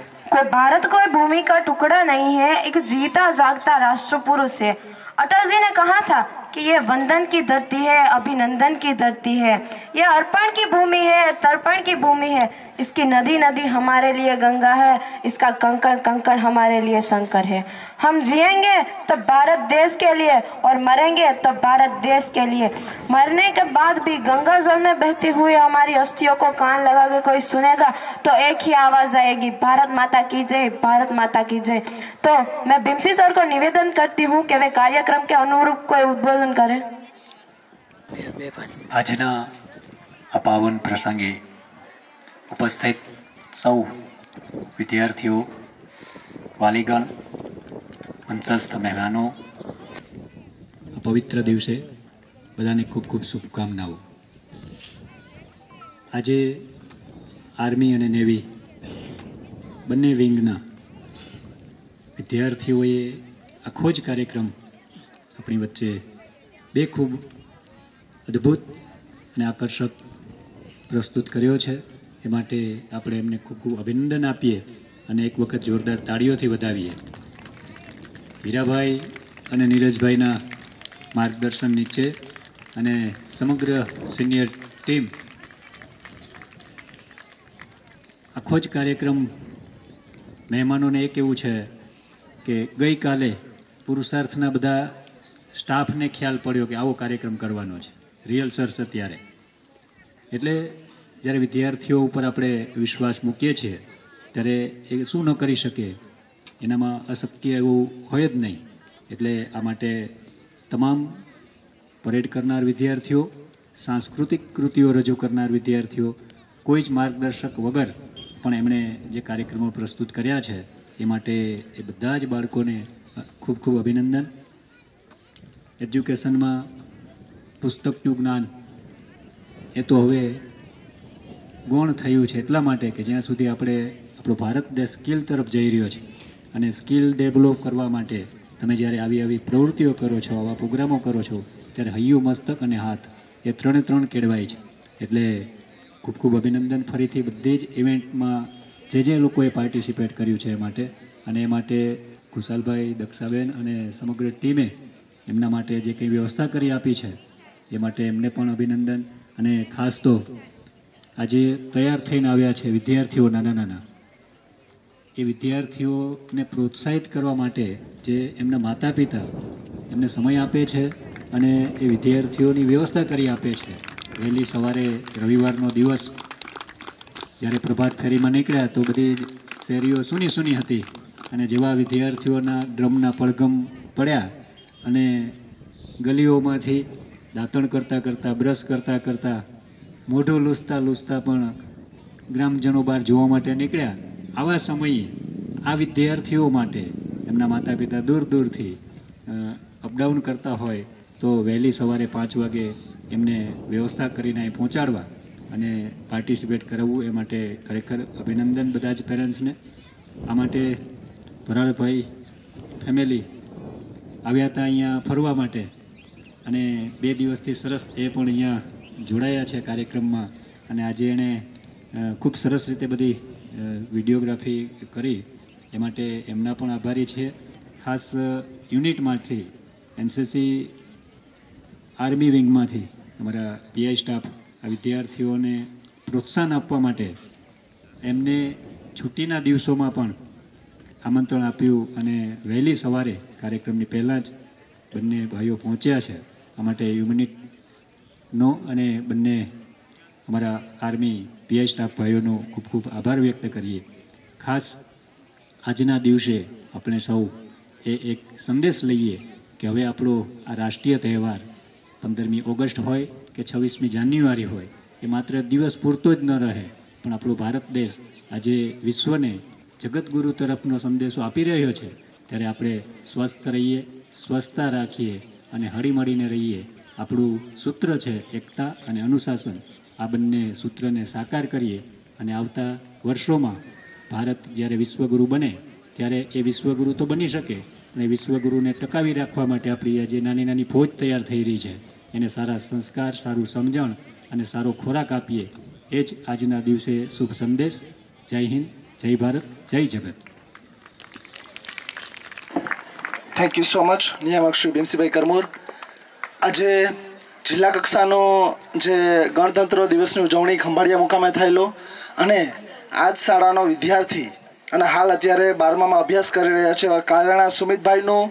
भारत कोई भूमि का टुकड़ा नहीं है, एक जीता जागता राष्ट्र पुरुष है। अटल जी ने कहा था कि ये वंदन की धरती है, अभिनंदन की धरती है, ये अर्पण की भूमि है, तर्पण की भूमि है। इसकी नदी नदी हमारे लिए गंगा है, इसका कंकड़ कंकड़ हमारे लिए शंकर है। हम जिएंगे तो भारत देश के लिए और मरेंगे तो भारत देश के लिए। मरने के बाद भी गंगा जल में बहती हुई हमारी अस्थियों को कान लगा के कोई सुनेगा तो एक ही आवाज आएगी, भारत माता की जय, भारत माता की जय। तो मैं बिमसी सर को निवेदन करती हूँ कि वे कार्यक्रम के अनुरूप कोई उद्बोधन करें।
આજના આ પાવન પ્રસંગે ઉપસ્થિત સૌ વિદ્યાર્થીઓ, વાલીગણ, મંચસ્થ મહેમાનો, આ પવિત્ર દિવસે બધાને ખૂબ ખૂબ શુભકામનાઓ। આજે આર્મી અને નેવી બંને વિંગના વિદ્યાર્થીઓએ આખો જ કાર્યક્રમ આપણી વચ્ચે બે ખૂબ અદ્ભુત અને આકર્ષક પ્રસ્તુત કર્યો છે। એ માટે આપણે એમને ખૂબ ખૂબ અભિનંદન આપીએ અને એક વખત જોરદાર તાળીઓથી વધાવીએ। વીરાભાઈ અને નીરજભાઈના માર્ગદર્શન નીચે અને સમગ્ર સિનિયર ટીમ આખો જ કાર્યક્રમ મહેમાનોને એ કહેવું છે કે ગઈકાલે પુરુષાર્થના બધા સ્ટાફને ખ્યાલ પડ્યો કે આવો કાર્યક્રમ કરવાનો છે, રિહર્સલ્સ ત્યારે। એટલે જ્યારે વિદ્યાર્થીઓ ઉપર આપણે વિશ્વાસ મૂકીએ છીએ ત્યારે એ શું ન કરી શકે, એનામાં અશક્ય એવું હોય જ નહીં। એટલે આ માટે તમામ પરેડ કરનાર વિદ્યાર્થીઓ, સાંસ્કૃતિક કૃતિઓ રજૂ કરનાર વિદ્યાર્થીઓ, કોઈ જ માર્ગદર્શક વગર પણ એમણે જે કાર્યક્રમો પ્રસ્તુત કર્યા છે એ માટે એ બધા જ બાળકોને ખૂબ ખૂબ અભિનંદન। એજ્યુકેશનમાં પુસ્તકનું જ્ઞાન એ તો હવે ગૌણ થયું છે એટલા માટે કે જ્યાં સુધી આપણે આપણો ભારત દેશ સ્કિલ તરફ જઈ રહ્યો છે અને સ્કિલ ડેવલપ કરવા માટે તમે જ્યારે આવી આવી પ્રવૃત્તિઓ કરો છો, આવા પ્રોગ્રામો કરો છો ત્યારે હૈયું, મસ્તક અને હાથ એ ત્રણે ત્રણ કેળવાય છે। એટલે ખૂબ ખૂબ અભિનંદન ફરીથી બધી જ ઇવેન્ટમાં જે લોકોએ પાર્ટિસિપેટ કર્યું છે એ માટે। અને એ માટે ખુશાલભાઈ, દક્ષાબેન અને સમગ્ર ટીમે એમના માટે જે કંઈ વ્યવસ્થા કરી આપી છે એ માટે એમને પણ અભિનંદન। અને ખાસ તો આજે તૈયાર થઈને આવ્યા છે વિદ્યાર્થીઓ નાના નાના, એ વિદ્યાર્થીઓને પ્રોત્સાહિત કરવા માટે જે એમના માતા પિતા એમને સમય આપે છે અને એ વિદ્યાર્થીઓની વ્યવસ્થા કરી આપે છે। વહેલી સવારે રવિવારનો દિવસ જ્યારે પ્રભાત ફેરીમાં નીકળ્યા તો બધી શેરીઓ સૂની સૂની હતી અને જેવા વિદ્યાર્થીઓના ડ્રમના પડઘમ પડ્યા અને ગલીઓમાંથી દાંતણ કરતાં કરતાં, બ્રશ કરતાં કરતાં, મોઢું લૂછતા લૂછતા પણ ગ્રામજનો બહાર જોવા માટે નીકળ્યા। આવા સમયે આ વિદ્યાર્થીઓ માટે એમના માતા પિતા દૂર દૂરથી અપડાઉન કરતા હોય તો વહેલી સવારે 5 વાગે એમને વ્યવસ્થા કરીને અહીં પહોંચાડવા અને પાર્ટિસિપેટ કરાવવું એ માટે ખરેખર અભિનંદન બધા જ પેરેન્ટ્સને। આ માટે ભરાડભાઈ ફેમિલી આવ્યા હતા અહીંયા ફરવા માટે અને 2 દિવસથી સરસ એ પણ અહીંયા જોડાયા છે કાર્યક્રમમાં અને આજે એણે ખૂબ સરસ રીતે બધી વિડીયોગ્રાફી કરી એ માટે એમના પણ આભારી છે। ખાસ યુનિટમાંથી એનસીસી આર્મી વિંગમાંથી અમારા પીઆઈ સ્ટાફ આ વિદ્યાર્થીઓને પ્રોત્સાહન આપવા માટે એમને છુટ્ટીના દિવસોમાં પણ આમંત્રણ આપ્યું અને વહેલી સવારે કાર્યક્રમની પહેલાં જ બંને ભાઈઓ પહોંચ્યા છે। આ માટે યુનિટનો અને બંને અમારા આર્મી પીઆઈ સ્ટાફ ભાઈઓનો ખૂબ ખૂબ આભાર વ્યક્ત કરીએ। ખાસ આજના દિવસે આપણે સૌ એક સંદેશ લઈએ કે હવે આપણો આ રાષ્ટ્રીય તહેવાર 15મી ઓગસ્ટ હોય કે 26મી જાન્યુઆરી હોય એ માત્ર દિવસ પૂરતો જ ન રહે પણ આપણો ભારત દેશ આજે વિશ્વને જગતગુરુ તરફનો સંદેશો આપી રહ્યો છે ત્યારે આપણે સ્વસ્થ રહીએ, સ્વચ્છતા રાખીએ અને હળીમળીને રહીએ। આપણું સૂત્ર છે એકતા અને અનુશાસન, આ બંને સૂત્રને સાકાર કરીએ અને આવતા વર્ષોમાં ભારત જ્યારે વિશ્વગુરુ બને ત્યારે એ વિશ્વગુરુ તો બની શકે પણ એ વિશ્વગુરુને ટકાવી રાખવા માટે આપણી જે નાની નાની ફોજ તૈયાર થઈ રહી છે એને સારા સંસ્કાર, સારું સમજણ અને સારો ખોરાક આપીએ એ જ આજના દિવસે શુભ સંદેશ. જય હિન્દ, જય ભારત, જય જગત.
થેન્ક યુ સો મચ નિયામક શ્રી ભીમસિંહભાઈ કરમોર. આજે જિલ્લા કક્ષાનો જે ગણતંત્ર દિવસની ઉજવણી ખંભાળિયા મુકામે થયેલો અને આજ શાળાનો વિદ્યાર્થી અને હાલ અત્યારે 12મામાં અભ્યાસ કરી રહ્યા છે કારણા સુમિતભાઈનું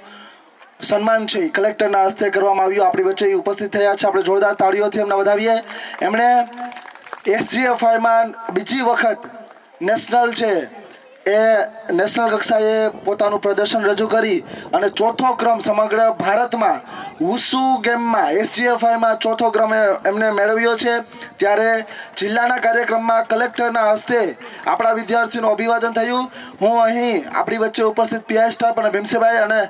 સન્માન છે કલેક્ટરના હસ્તે કરવામાં આવ્યું. આપણી વચ્ચે ઉપસ્થિત થયા છે. આપણે જોરદાર તાળીઓથી એમને વધાવીએ. એમણે SGFIમાં બીજી વખત નેશનલ છે એ નેશનલ કક્ષાએ પોતાનું પ્રદર્શન રજૂ કરી અને ચોથો ક્રમ સમગ્ર ભારતમાં વુસુ ગેમમાં SGFIમાં ચોથો ક્રમ એમને મેળવ્યો છે. ત્યારે જિલ્લાના કાર્યક્રમમાં કલેક્ટરના હસ્તે આપણા વિદ્યાર્થીઓનું અભિવાદન થયું. હું અહીં આપણી વચ્ચે ઉપસ્થિત PI સ્ટાફ અને ભીમસિંહભાઈ અને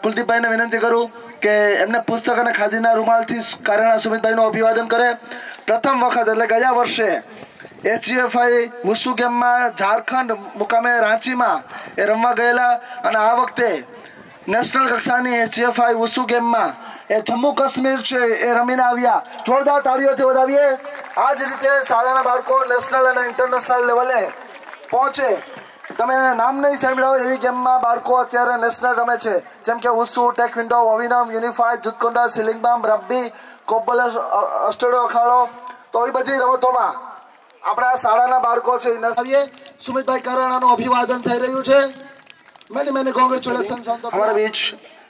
કુલદીપભાઈને વિનંતી કરું કે એમને પુસ્તક અને ખાદીના રૂમાલથી કારણા સુમિતભાઈનું અભિવાદન કરે. પ્રથમ વખત એટલે ગયા વર્ષે SGFI વુસુ ગેમમાં ઝારખંડ મુકામે રાંચીમાં એ રમવા ગયેલા અને આ વખતે નેશનલ કક્ષાની SGFI વુસુ ગેમમાં એ જમ્મુ કાશ્મીર છે એ રમીને આવ્યા. જોરદાર તાળીઓથી વધાવીએ. આ જ રીતે શાળાના બાળકો નેશનલ અને ઇન્ટરનેશનલ લેવલે પહોંચે. તમે નામ નહીં સાંભળ્યા હોય એવી ગેમમાં બાળકો અત્યારે નેશનલ રમે છે, જેમ કે વુસુ, ટેકવિન્ડો, ઓવિનમ, યુનિફાઈડ, જૂથકુંડા, સિલિંગબામ, રબ્બી, કોબ્બલ, અસ્ટેડો અખાડો. તો એ બધી રમતોમાં આપણા શાળાના બાળકો છે. સુમિતભાઈ કરાણાનું અભિવાદન થઈ રહ્યું છે. मैंने मैंने कांग्रेचुलेशन. हमारे बीच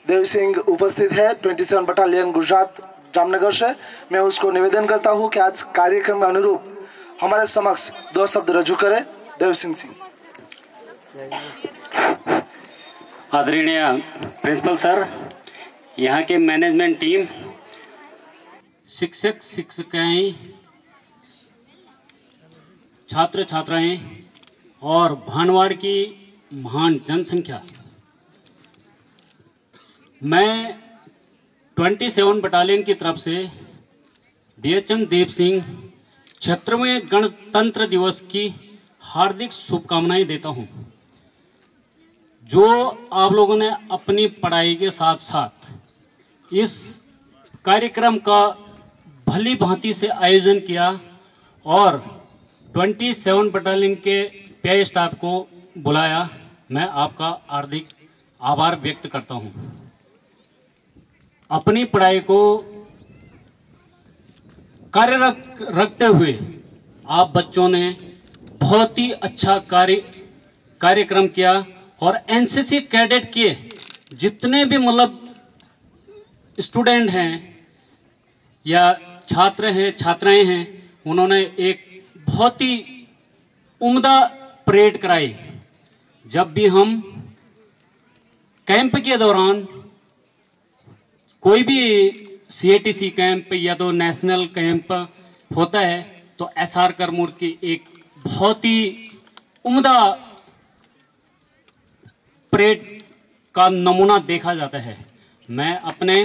देव सिंह उपस्थित है 27 बटालियन गुजरात जामनगर से. मैं उसको निवेदन करता हूं कि आज कार्यक्रम में अनुरूप हमारे समक्ष 2 शब्द रजू करे. देव सिंह सिंह.
आदरणीय प्रिंसिपल सर, यहाँ के मैनेजमेंट टीम, शिक्षक शिक्षिकाएं, छात्र छात्राएं और भानवाड़ की महान जनसंख्या, मैं 27 बटालियन की तरफ से DHM देव सिंह 76वें गणतंत्र दिवस की हार्दिक शुभकामनाएं देता हूं. जो आप लोगों ने अपनी पढ़ाई के साथ साथ इस कार्यक्रम का भली भांति से आयोजन किया और 27 बटालियन के PI स्टाफ को बुलाया, मैं आपका हार्दिक आभार व्यक्त करता हूं. अपनी पढ़ाई को कार्यरत रखते हुए आप बच्चों ने बहुत ही अच्छा कार्यक्रम किया और NCC कैडेट के जितने भी मतलब स्टूडेंट हैं या छात्र हैं छात्राएं हैं, उन्होंने एक बहुत ही उम्दा परेड कराई. जब भी हम कैंप के दौरान कोई भी CATC कैंप या तो नेशनल कैंप होता है तो SR करमोर की एक बहुत ही उम्दा परेड का नमूना देखा जाता है. मैं अपने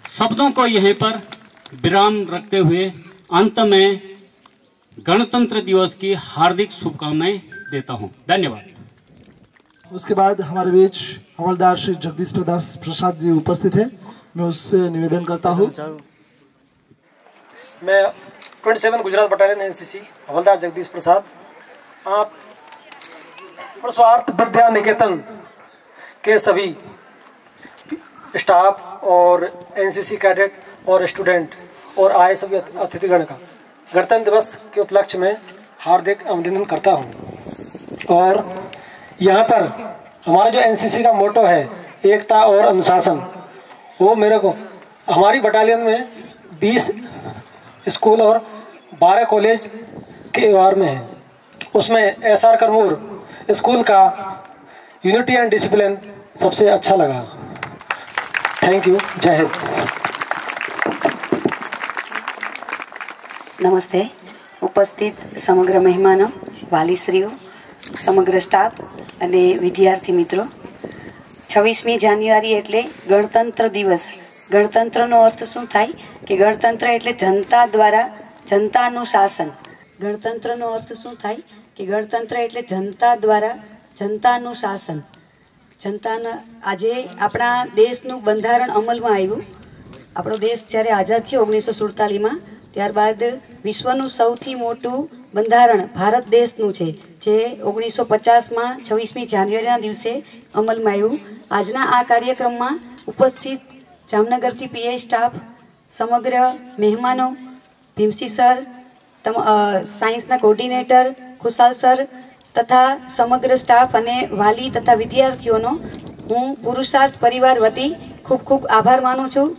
शब्दों को यहीं पर विराम रखते हुए अंत में गणतंत्र दिवस की हार्दिक शुभकामनाएं देता हूं. धन्यवाद.
उसके बाद हमारे बीच हवलदार श्री जगदीश प्रसाद जी उपस्थित है. मैं उससे निवेदन करता हूं.
मैं 27 गुजरात बटालियन NCC हवलदार जगदीश प्रसाद, आप परस्वार्थ विद्या निकेतन के सभी स्टाफ और NCC कैडेट और स्टूडेंट और आए सभी अतिथिगण का गणतंत्र दिवस के उपलक्ष्य में हार्दिक अभिनंदन करता हूं. और यहाँ पर हमारा जो NCC का मोटो है एकता और अनुशासन, वो मेरे को हमारी बटालियन में 20 स्कूल और 12 कॉलेज के वार में है. उसमें SR करमोर स्कूल का यूनिटी एंड डिसिप्लिन सबसे अच्छा लगा. Thank you. जय हिंद.
નમસ્તે. ઉપસ્થિત સમગ્ર મહેમાનો, વાલીશ્રીઓ, સમગ્ર સ્ટાફ અને વિદ્યાર્થી મિત્રો, 26મી જાન્યુઆરી એટલે ગણતંત્ર દિવસ. ગણતંત્રનો અર્થ શું થાય કે ગણતંત્ર એટલે જનતા દ્વારા જનતાનું શાસન. ગણતંત્રનો અર્થ શું થાય કે ગણતંત્ર એટલે જનતા દ્વારા જનતાનું શાસન. જનતાના આજે આપણા દેશનું બંધારણ અમલમાં આવ્યું આપણો દેશ જ્યારે આઝાદ થયો 1947માં, ત્યારબાદ વિશ્વનું સૌથી મોટું બંધારણ ભારત દેશનું છે, જે 1950માં 26મી જાન્યુઆરીના દિવસે અમલમાં આવ્યું. આજના આ કાર્યક્રમમાં ઉપસ્થિત જામનગરથી પીઆઈ સ્ટાફ, સમગ્ર મહેમાનો, ભીમસી સર, સાયન્સના કોર્ડિનેટર ખુશાલ સર તથા સમગ્ર સ્ટાફ અને વાલી તથા વિદ્યાર્થીઓનો હું પુરુષાર્થ પરિવાર વતી ખૂબ ખૂબ આભાર માનું છું.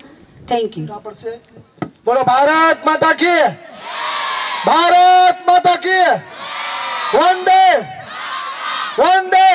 Thank you.
બોલો ભારત માતા કી, ભારત માતા કી, વંદે વંદે.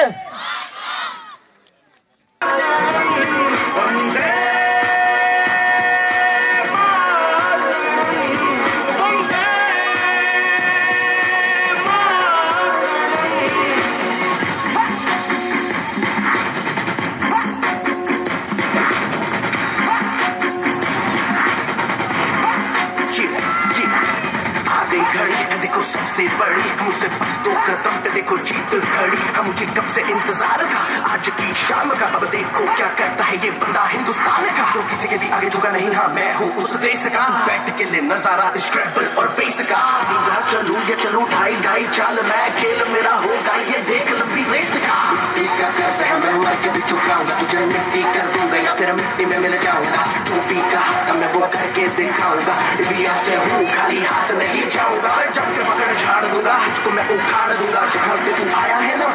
देखो सबसे बड़ी मुझसे बस 2 कदम पे देखो जीत खड़ी. मुझे कब से इंतजार था आज की शाम का, अब देखो क्या करता है ये बंदा हिंदुस्तान का. तो किसी के भी आगे झुका नहीं, हाँ मैं हूँ उस देश का. बैठ के ले नजारा इस ट्रैपल और बेस का. सीधा चलूं या चलूं ढाई ढाई चाल, मैं खेल मेरा होगा ये देख लंबी रेस का. मिट्टी का कर्ज है मैं मर के भी चुकाऊंगा, तुझे मिट्टी कर दूंगा या फिर मिट्टी में मिल जाऊंगा. टोपी का हाथ मैं वो करके दिखाऊंगा, इंडिया से हूँ खाली हाथ नहीं जाऊंगा. जब के पकड़ झाड़ दूंगा, तुझको मैं उखाड़ दूंगा. जहाँ से तू आया है ना